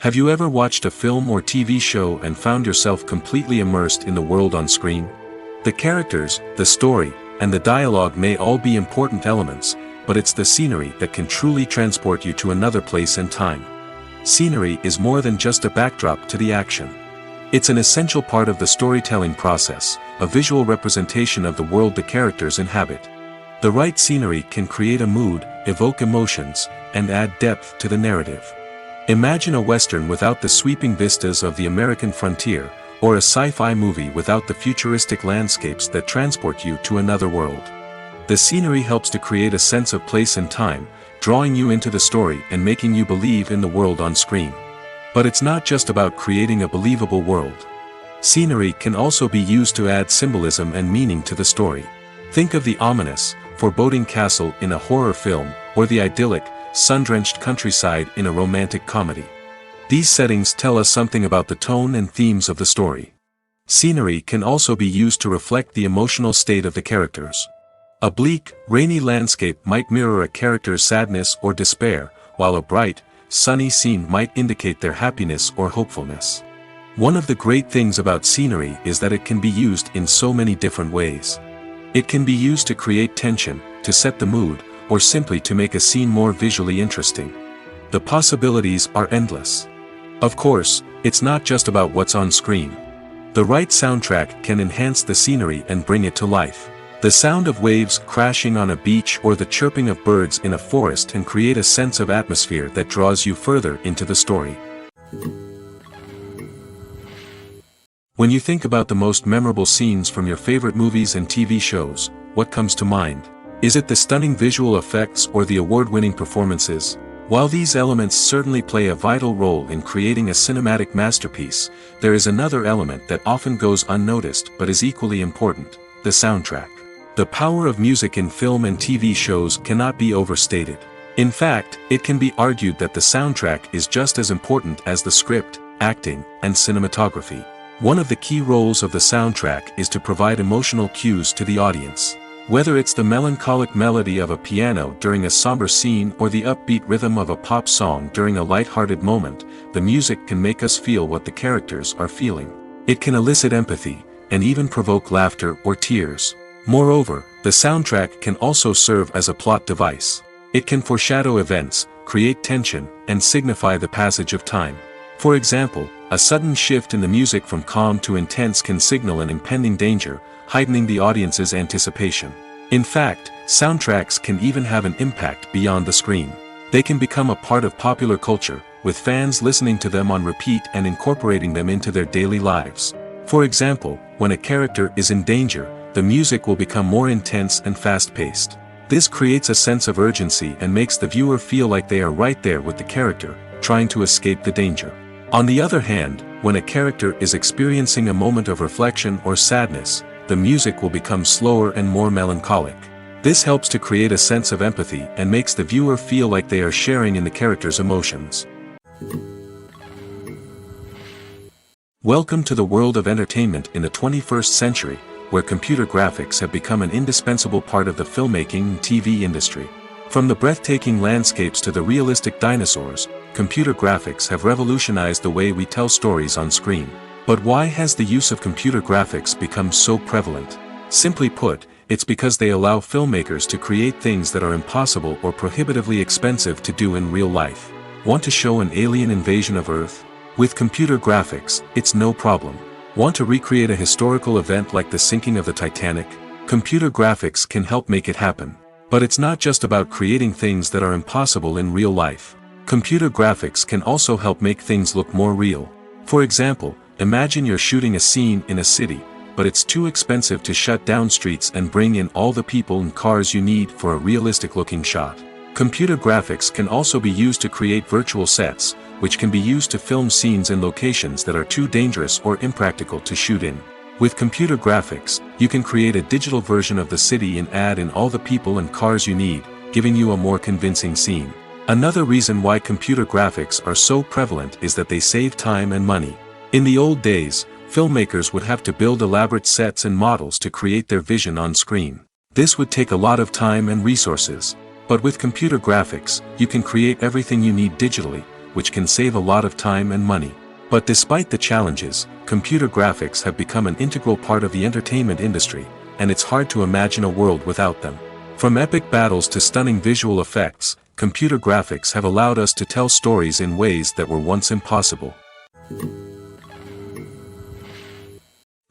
Have you ever watched a film or TV show and found yourself completely immersed in the world on screen? The characters, the story, and the dialogue may all be important elements, but it's the scenery that can truly transport you to another place and time. Scenery is more than just a backdrop to the action. It's an essential part of the storytelling process, a visual representation of the world the characters inhabit. The right scenery can create a mood, evoke emotions, and add depth to the narrative. Imagine a Western without the sweeping vistas of the American frontier, or a sci-fi movie without the futuristic landscapes that transport you to another world. The scenery helps to create a sense of place and time, drawing you into the story and making you believe in the world on screen. But it's not just about creating a believable world. Scenery can also be used to add symbolism and meaning to the story. Think of the ominous, foreboding castle in a horror film, or the idyllic, sun-drenched countryside in a romantic comedy. These settings tell us something about the tone and themes of the story. Scenery can also be used to reflect the emotional state of the characters. A bleak, rainy landscape might mirror a character's sadness or despair, while a bright, sunny scene might indicate their happiness or hopefulness. One of the great things about scenery is that it can be used in so many different ways. It can be used to create tension, to set the mood, or simply to make a scene more visually interesting. The possibilities are endless. Of course, it's not just about what's on screen. The right soundtrack can enhance the scenery and bring it to life. The sound of waves crashing on a beach or the chirping of birds in a forest can create a sense of atmosphere that draws you further into the story. When you think about the most memorable scenes from your favorite movies and TV shows, what comes to mind? Is it the stunning visual effects or the award-winning performances? While these elements certainly play a vital role in creating a cinematic masterpiece, there is another element that often goes unnoticed but is equally important: the soundtrack. The power of music in film and TV shows cannot be overstated. In fact, it can be argued that the soundtrack is just as important as the script, acting, and cinematography. One of the key roles of the soundtrack is to provide emotional cues to the audience. Whether it's the melancholic melody of a piano during a somber scene or the upbeat rhythm of a pop song during a light-hearted moment, the music can make us feel what the characters are feeling. It can elicit empathy, and even provoke laughter or tears. Moreover, the soundtrack can also serve as a plot device. It can foreshadow events, create tension, and signify the passage of time. For example, a sudden shift in the music from calm to intense can signal an impending danger, heightening the audience's anticipation. In fact, soundtracks can even have an impact beyond the screen. They can become a part of popular culture, with fans listening to them on repeat and incorporating them into their daily lives. For example, when a character is in danger, the music will become more intense and fast-paced. This creates a sense of urgency and makes the viewer feel like they are right there with the character, trying to escape the danger. On the other hand, when a character is experiencing a moment of reflection or sadness, the music will become slower and more melancholic. This helps to create a sense of empathy and makes the viewer feel like they are sharing in the character's emotions. Welcome to the world of entertainment in the 21st century, where computer graphics have become an indispensable part of the filmmaking and TV industry. From the breathtaking landscapes to the realistic dinosaurs, computer graphics have revolutionized the way we tell stories on screen. But why has the use of computer graphics become so prevalent? Simply put, it's because they allow filmmakers to create things that are impossible or prohibitively expensive to do in real life. Want to show an alien invasion of Earth? With computer graphics, it's no problem. Want to recreate a historical event like the sinking of the Titanic? Computer graphics can help make it happen. But it's not just about creating things that are impossible in real life. Computer graphics can also help make things look more real. For example, imagine you're shooting a scene in a city, but it's too expensive to shut down streets and bring in all the people and cars you need for a realistic-looking shot. Computer graphics can also be used to create virtual sets, which can be used to film scenes in locations that are too dangerous or impractical to shoot in. With computer graphics, you can create a digital version of the city and add in all the people and cars you need, giving you a more convincing scene. Another reason why computer graphics are so prevalent is that they save time and money. In the old days, filmmakers would have to build elaborate sets and models to create their vision on screen. This would take a lot of time and resources. But with computer graphics, you can create everything you need digitally, which can save a lot of time and money. But despite the challenges, computer graphics have become an integral part of the entertainment industry, and it's hard to imagine a world without them. From epic battles to stunning visual effects, computer graphics have allowed us to tell stories in ways that were once impossible.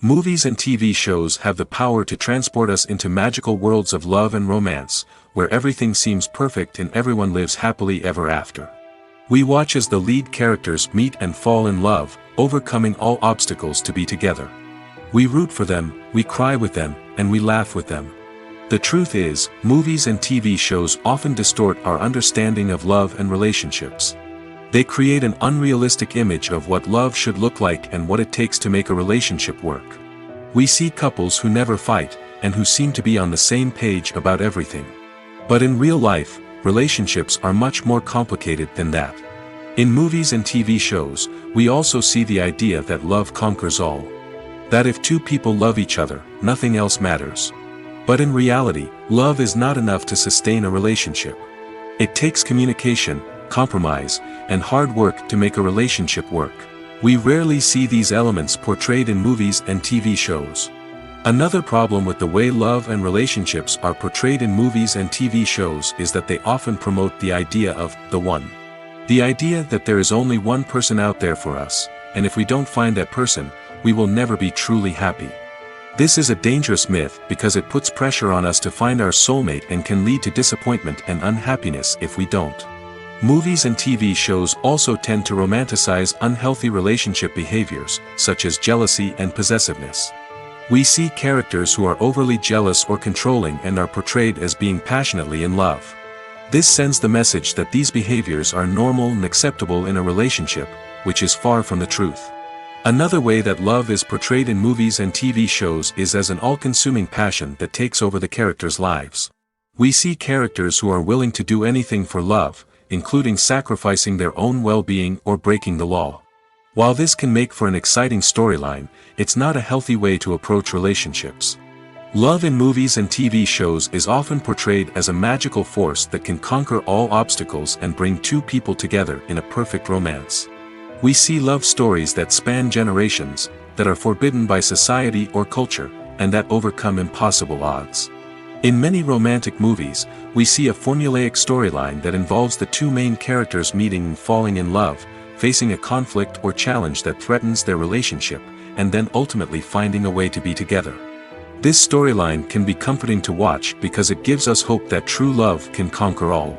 Movies and TV shows have the power to transport us into magical worlds of love and romance, where everything seems perfect and everyone lives happily ever after. We watch as the lead characters meet and fall in love, overcoming all obstacles to be together. We root for them, we cry with them, and we laugh with them. The truth is, movies and TV shows often distort our understanding of love and relationships. They create an unrealistic image of what love should look like and what it takes to make a relationship work. We see couples who never fight, and who seem to be on the same page about everything. But in real life, relationships are much more complicated than that. In movies and TV shows, we also see the idea that love conquers all. That if two people love each other, nothing else matters. But in reality, love is not enough to sustain a relationship. It takes communication, compromise, and hard work to make a relationship work. We rarely see these elements portrayed in movies and TV shows. Another problem with the way love and relationships are portrayed in movies and TV shows is that they often promote the idea of the one. The idea that there is only one person out there for us, and if we don't find that person, we will never be truly happy. This is a dangerous myth because it puts pressure on us to find our soulmate and can lead to disappointment and unhappiness if we don't. Movies and TV shows also tend to romanticize unhealthy relationship behaviors, such as jealousy and possessiveness. We see characters who are overly jealous or controlling and are portrayed as being passionately in love. This sends the message that these behaviors are normal and acceptable in a relationship, which is far from the truth. Another way that love is portrayed in movies and TV shows is as an all-consuming passion that takes over the characters' lives. We see characters who are willing to do anything for love, including sacrificing their own well-being or breaking the law. While this can make for an exciting storyline, it's not a healthy way to approach relationships. Love in movies and TV shows is often portrayed as a magical force that can conquer all obstacles and bring two people together in a perfect romance. We see love stories that span generations, that are forbidden by society or culture, and that overcome impossible odds. In many romantic movies, we see a formulaic storyline that involves the two main characters meeting and falling in love, facing a conflict or challenge that threatens their relationship, and then ultimately finding a way to be together. This storyline can be comforting to watch because it gives us hope that true love can conquer all.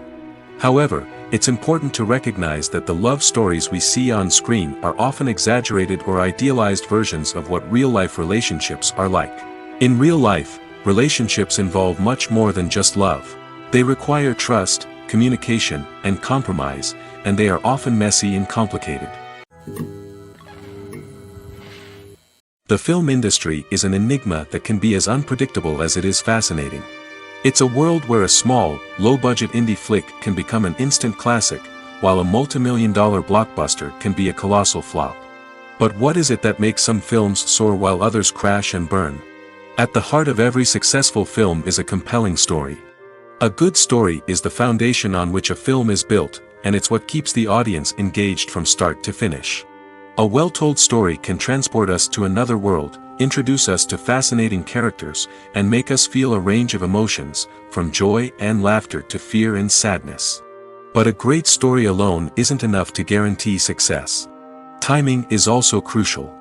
However, it's important to recognize that the love stories we see on screen are often exaggerated or idealized versions of what real-life relationships are like. In real life, relationships involve much more than just love. They require trust, communication, and compromise, and they are often messy and complicated. The film industry is an enigma that can be as unpredictable as it is fascinating. It's a world where a small, low-budget indie flick can become an instant classic, while a multi-million-dollar blockbuster can be a colossal flop. But what is it that makes some films soar while others crash and burn? At the heart of every successful film is a compelling story. A good story is the foundation on which a film is built, and it's what keeps the audience engaged from start to finish. A well-told story can transport us to another world, introduce us to fascinating characters, and make us feel a range of emotions, from joy and laughter to fear and sadness. But a great story alone isn't enough to guarantee success. Timing is also crucial.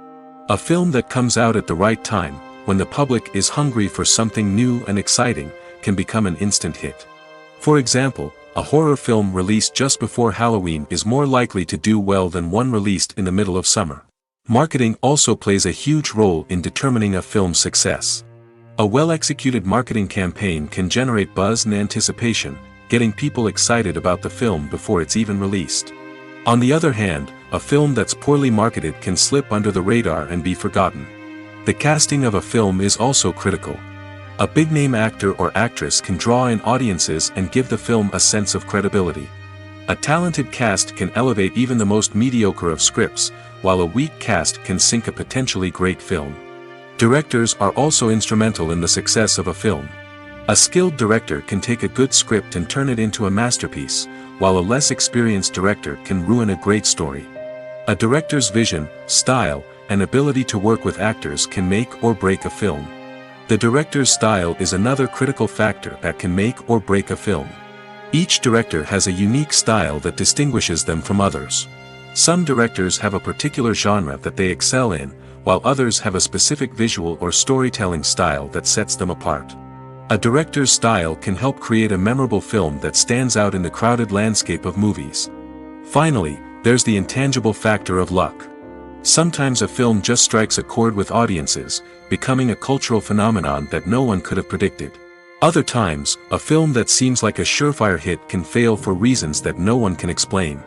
A film that comes out at the right time, when the public is hungry for something new and exciting, can become an instant hit. For example, a horror film released just before Halloween is more likely to do well than one released in the middle of summer. Marketing also plays a huge role in determining a film's success. A well-executed marketing campaign can generate buzz and anticipation, getting people excited about the film before it's even released. On the other hand, a film that's poorly marketed can slip under the radar and be forgotten. The casting of a film is also critical. A big-name actor or actress can draw in audiences and give the film a sense of credibility. A talented cast can elevate even the most mediocre of scripts, while a weak cast can sink a potentially great film. Directors are also instrumental in the success of a film. A skilled director can take a good script and turn it into a masterpiece, while a less experienced director can ruin a great story. A director's vision, style, and ability to work with actors can make or break a film. The director's style is another critical factor that can make or break a film. Each director has a unique style that distinguishes them from others. Some directors have a particular genre that they excel in, while others have a specific visual or storytelling style that sets them apart. A director's style can help create a memorable film that stands out in the crowded landscape of movies. Finally, there's the intangible factor of luck. Sometimes a film just strikes a chord with audiences, becoming a cultural phenomenon that no one could have predicted. Other times, a film that seems like a surefire hit can fail for reasons that no one can explain.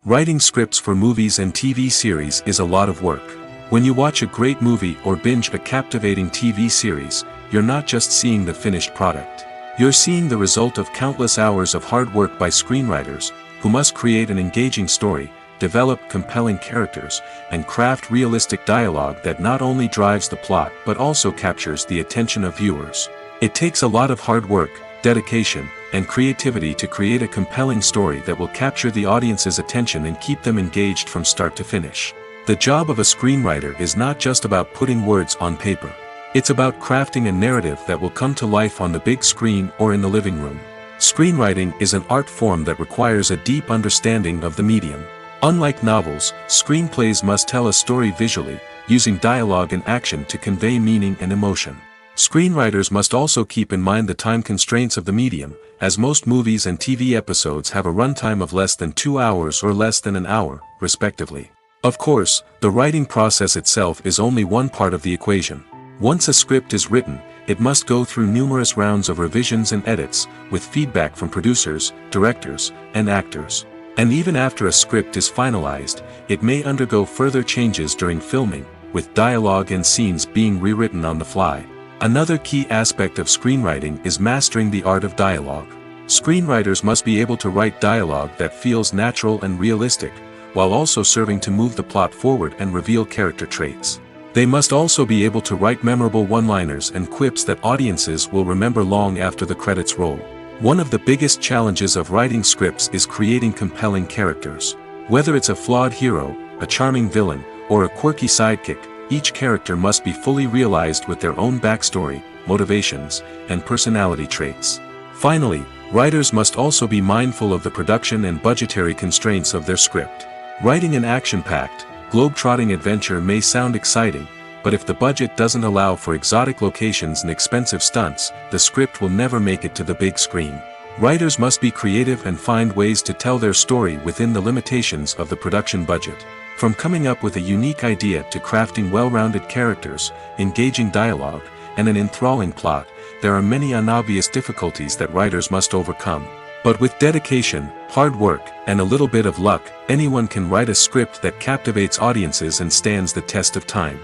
Writing scripts for movies and TV series is a lot of work. When you watch a great movie or binge a captivating TV series, you're not just seeing the finished product. You're seeing the result of countless hours of hard work by screenwriters, who must create an engaging story, develop compelling characters, and craft realistic dialogue that not only drives the plot but also captures the attention of viewers. It takes a lot of hard work, dedication, and creativity to create a compelling story that will capture the audience's attention and keep them engaged from start to finish. The job of a screenwriter is not just about putting words on paper. It's about crafting a narrative that will come to life on the big screen or in the living room. Screenwriting is an art form that requires a deep understanding of the medium. Unlike novels, screenplays must tell a story visually, using dialogue and action to convey meaning and emotion. Screenwriters must also keep in mind the time constraints of the medium, as most movies and TV episodes have a runtime of less than 2 hours or less than an hour, respectively. Of course, the writing process itself is only one part of the equation. Once a script is written, it must go through numerous rounds of revisions and edits, with feedback from producers, directors, and actors. And even after a script is finalized, it may undergo further changes during filming, with dialogue and scenes being rewritten on the fly. Another key aspect of screenwriting is mastering the art of dialogue. Screenwriters must be able to write dialogue that feels natural and realistic, while also serving to move the plot forward and reveal character traits. They must also be able to write memorable one-liners and quips that audiences will remember long after the credits roll. One of the biggest challenges of writing scripts is creating compelling characters. Whether it's a flawed hero, a charming villain, or a quirky sidekick, each character must be fully realized with their own backstory, motivations, and personality traits. Finally, writers must also be mindful of the production and budgetary constraints of their script. Writing an action-packed, globe-trotting adventure may sound exciting, but if the budget doesn't allow for exotic locations and expensive stunts, the script will never make it to the big screen. Writers must be creative and find ways to tell their story within the limitations of the production budget. From coming up with a unique idea to crafting well-rounded characters, engaging dialogue, and an enthralling plot, there are many unobvious difficulties that writers must overcome. But with dedication, hard work, and a little bit of luck, anyone can write a script that captivates audiences and stands the test of time.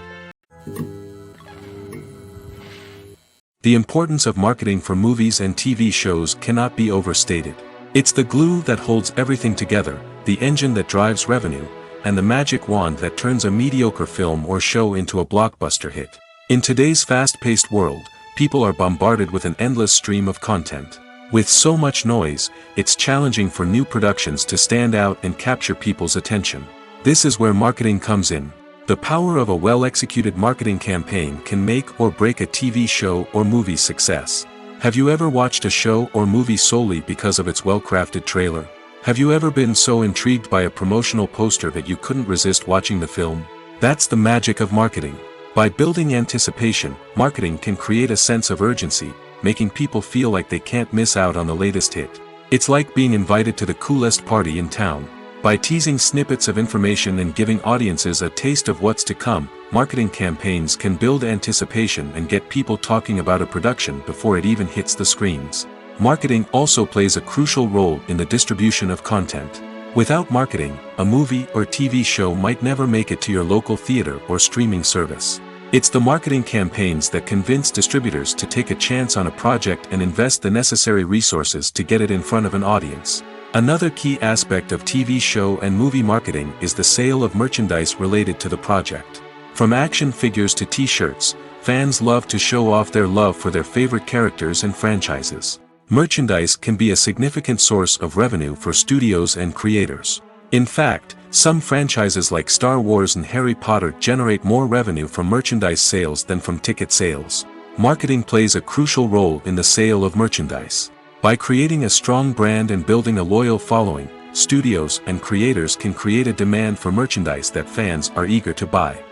The importance of marketing for movies and TV shows cannot be overstated. It's the glue that holds everything together, the engine that drives revenue, and the magic wand that turns a mediocre film or show into a blockbuster hit. In today's fast-paced world, people are bombarded with an endless stream of content. With so much noise, it's challenging for new productions to stand out and capture people's attention. This is where marketing comes in. The power of a well-executed marketing campaign can make or break a TV show or movie's success. Have you ever watched a show or movie solely because of its well-crafted trailer? Have you ever been so intrigued by a promotional poster that you couldn't resist watching the film? That's the magic of marketing. By building anticipation, marketing can create a sense of urgency, making people feel like they can't miss out on the latest hit. It's like being invited to the coolest party in town. By teasing snippets of information and giving audiences a taste of what's to come, marketing campaigns can build anticipation and get people talking about a production before it even hits the screens. Marketing also plays a crucial role in the distribution of content. Without marketing, a movie or TV show might never make it to your local theater or streaming service. It's the marketing campaigns that convince distributors to take a chance on a project and invest the necessary resources to get it in front of an audience. Another key aspect of TV show and movie marketing is the sale of merchandise related to the project. From action figures to t-shirts, fans love to show off their love for their favorite characters and franchises. Merchandise can be a significant source of revenue for studios and creators. In fact, some franchises like Star Wars and Harry Potter generate more revenue from merchandise sales than from ticket sales. Marketing plays a crucial role in the sale of merchandise. By creating a strong brand and building a loyal following, studios and creators can create a demand for merchandise that fans are eager to buy.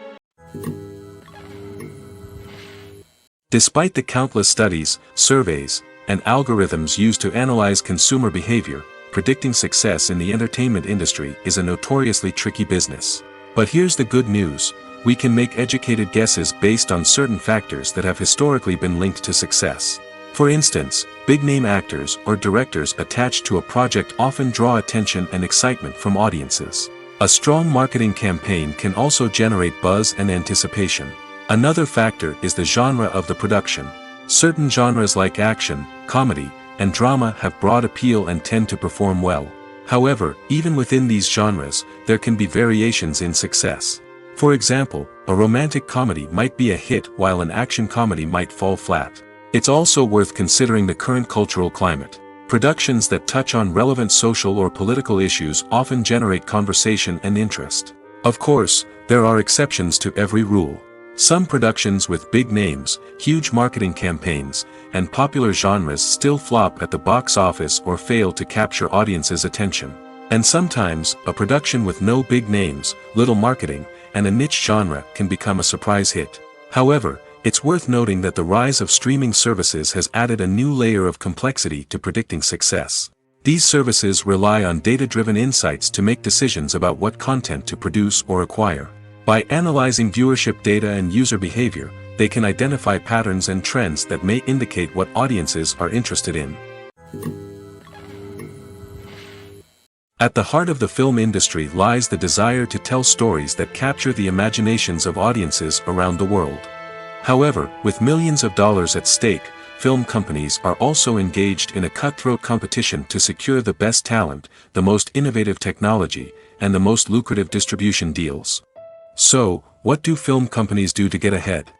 Despite the countless studies, surveys, and algorithms used to analyze consumer behavior, predicting success in the entertainment industry is a notoriously tricky business. But here's the good news: we can make educated guesses based on certain factors that have historically been linked to success. For instance, big-name actors or directors attached to a project often draw attention and excitement from audiences. A strong marketing campaign can also generate buzz and anticipation. Another factor is the genre of the production. Certain genres like action, comedy, and drama have broad appeal and tend to perform well. However, even within these genres, there can be variations in success. For example, a romantic comedy might be a hit while an action comedy might fall flat. It's also worth considering the current cultural climate. Productions that touch on relevant social or political issues often generate conversation and interest. Of course, there are exceptions to every rule. Some productions with big names, huge marketing campaigns, and popular genres still flop at the box office or fail to capture audiences' attention. And sometimes, a production with no big names, little marketing, and a niche genre can become a surprise hit. However, it's worth noting that the rise of streaming services has added a new layer of complexity to predicting success. These services rely on data-driven insights to make decisions about what content to produce or acquire. By analyzing viewership data and user behavior, they can identify patterns and trends that may indicate what audiences are interested in. At the heart of the film industry lies the desire to tell stories that capture the imaginations of audiences around the world. However, with millions of dollars at stake, film companies are also engaged in a cutthroat competition to secure the best talent, the most innovative technology, and the most lucrative distribution deals. So, what do film companies do to get ahead?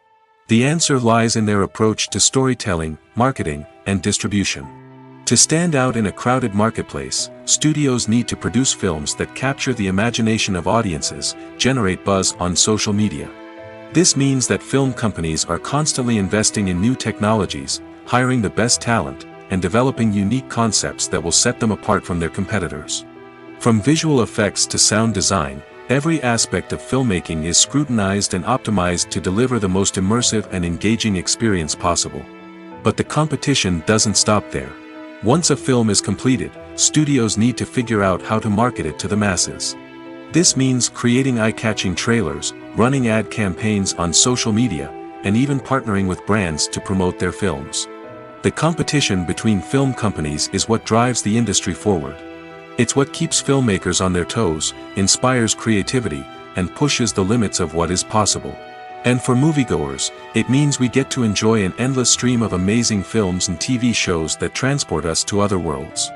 The answer lies in their approach to storytelling, marketing, and distribution. To stand out in a crowded marketplace, studios need to produce films that capture the imagination of audiences, generate buzz on social media. This means that film companies are constantly investing in new technologies, hiring the best talent, and developing unique concepts that will set them apart from their competitors. From visual effects to sound design, every aspect of filmmaking is scrutinized and optimized to deliver the most immersive and engaging experience possible. But the competition doesn't stop there. Once a film is completed, studios need to figure out how to market it to the masses. This means creating eye-catching trailers, running ad campaigns on social media, and even partnering with brands to promote their films. The competition between film companies is what drives the industry forward. It's what keeps filmmakers on their toes, inspires creativity, and pushes the limits of what is possible. And for moviegoers, it means we get to enjoy an endless stream of amazing films and TV shows that transport us to other worlds.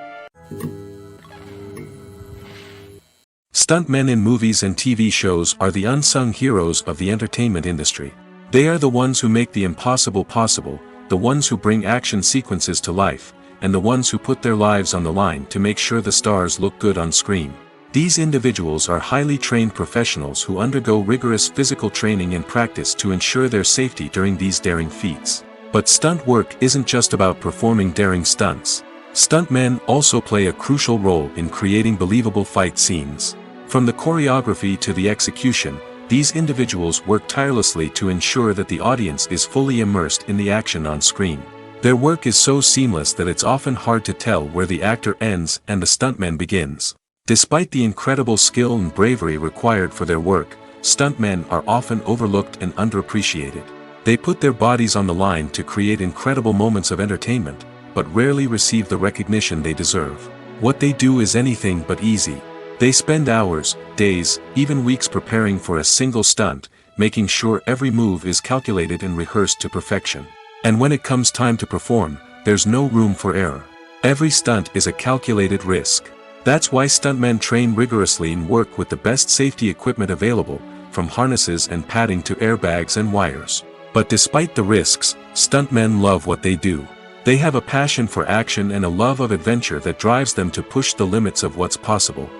Stuntmen in movies and TV shows are the unsung heroes of the entertainment industry. They are the ones who make the impossible possible, the ones who bring action sequences to life, and the ones who put their lives on the line to make sure the stars look good on screen. These individuals are highly trained professionals who undergo rigorous physical training and practice to ensure their safety during these daring feats. But stunt work isn't just about performing daring stunts. Stuntmen also play a crucial role in creating believable fight scenes. From the choreography to the execution, these individuals work tirelessly to ensure that the audience is fully immersed in the action on screen. Their work is so seamless that it's often hard to tell where the actor ends and the stuntman begins. Despite the incredible skill and bravery required for their work, stuntmen are often overlooked and underappreciated. They put their bodies on the line to create incredible moments of entertainment, but rarely receive the recognition they deserve. What they do is anything but easy. They spend hours, days, even weeks preparing for a single stunt, making sure every move is calculated and rehearsed to perfection. And when it comes time to perform, there's no room for error. Every stunt is a calculated risk. That's why stuntmen train rigorously and work with the best safety equipment available, from harnesses and padding to airbags and wires. But despite the risks, stuntmen love what they do. They have a passion for action and a love of adventure that drives them to push the limits of what's possible.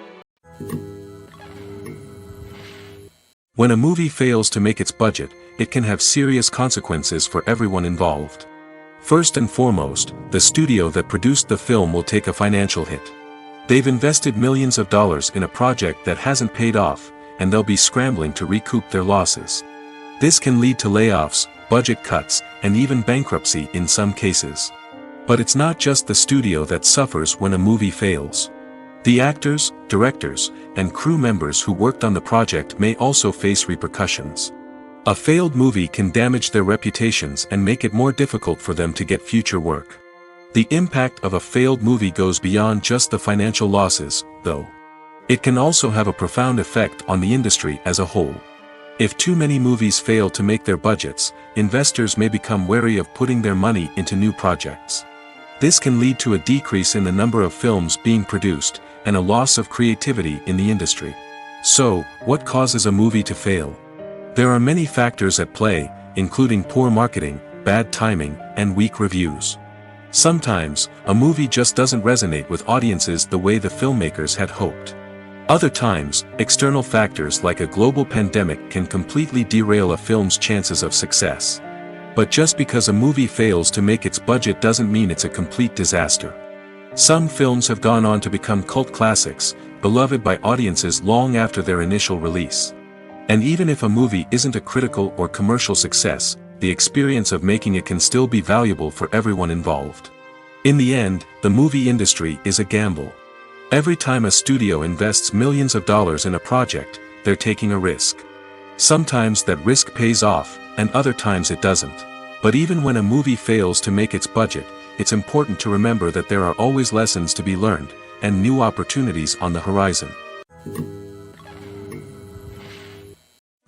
When a movie fails to make its budget, it can have serious consequences for everyone involved. First and foremost, the studio that produced the film will take a financial hit. They've invested millions of dollars in a project that hasn't paid off, and they'll be scrambling to recoup their losses. This can lead to layoffs, budget cuts, and even bankruptcy in some cases. But it's not just the studio that suffers when a movie fails. The actors, directors, and crew members who worked on the project may also face repercussions. A failed movie can damage their reputations and make it more difficult for them to get future work. The impact of a failed movie goes beyond just the financial losses, though. It can also have a profound effect on the industry as a whole. If too many movies fail to make their budgets, investors may become wary of putting their money into new projects. This can lead to a decrease in the number of films being produced, and a loss of creativity in the industry. So, what causes a movie to fail? There are many factors at play, including poor marketing, bad timing, and weak reviews. Sometimes, a movie just doesn't resonate with audiences the way the filmmakers had hoped. Other times, external factors like a global pandemic can completely derail a film's chances of success. But just because a movie fails to make its budget doesn't mean it's a complete disaster. Some films have gone on to become cult classics, beloved by audiences long after their initial release. And even if a movie isn't a critical or commercial success, the experience of making it can still be valuable for everyone involved. In the end, the movie industry is a gamble. Every time a studio invests millions of dollars in a project, they're taking a risk. Sometimes that risk pays off, and other times it doesn't. But even when a movie fails to make its budget, it's important to remember that there are always lessons to be learned, and new opportunities on the horizon.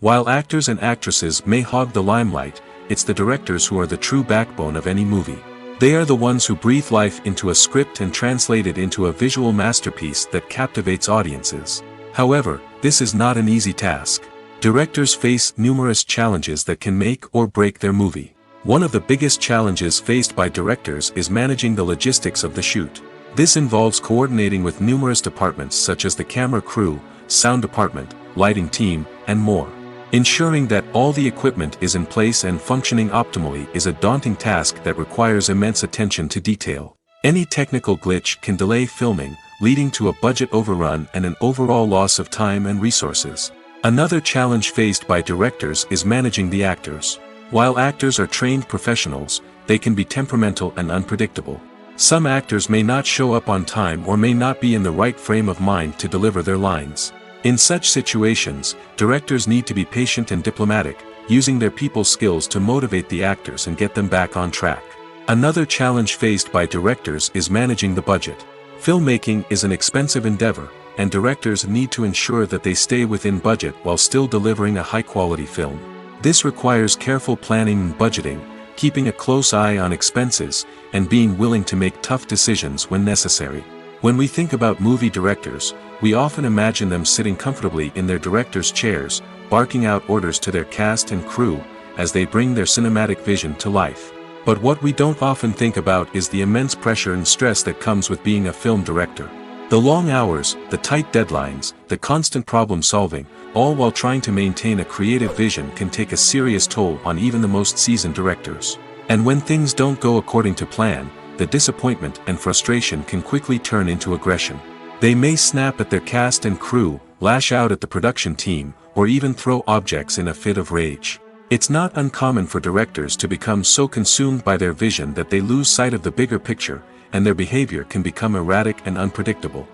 While actors and actresses may hog the limelight, it's the directors who are the true backbone of any movie. They are the ones who breathe life into a script and translate it into a visual masterpiece that captivates audiences. However, this is not an easy task. Directors face numerous challenges that can make or break their movie. One of the biggest challenges faced by directors is managing the logistics of the shoot. This involves coordinating with numerous departments such as the camera crew, sound department, lighting team, and more. Ensuring that all the equipment is in place and functioning optimally is a daunting task that requires immense attention to detail. Any technical glitch can delay filming, leading to a budget overrun and an overall loss of time and resources. Another challenge faced by directors is managing the actors. While actors are trained professionals, they can be temperamental and unpredictable. Some actors may not show up on time or may not be in the right frame of mind to deliver their lines. In such situations, directors need to be patient and diplomatic, using their people skills to motivate the actors and get them back on track. Another challenge faced by directors is managing the budget. Filmmaking is an expensive endeavor, and directors need to ensure that they stay within budget while still delivering a high-quality film. This requires careful planning and budgeting, keeping a close eye on expenses, and being willing to make tough decisions when necessary. When we think about movie directors, we often imagine them sitting comfortably in their director's chairs, barking out orders to their cast and crew, as they bring their cinematic vision to life. But what we don't often think about is the immense pressure and stress that comes with being a film director. The long hours, the tight deadlines, the constant problem solving, all while trying to maintain a creative vision can take a serious toll on even the most seasoned directors. And when things don't go according to plan, the disappointment and frustration can quickly turn into aggression. They may snap at their cast and crew, lash out at the production team, or even throw objects in a fit of rage. It's not uncommon for directors to become so consumed by their vision that they lose sight of the bigger picture, and their behavior can become erratic and unpredictable.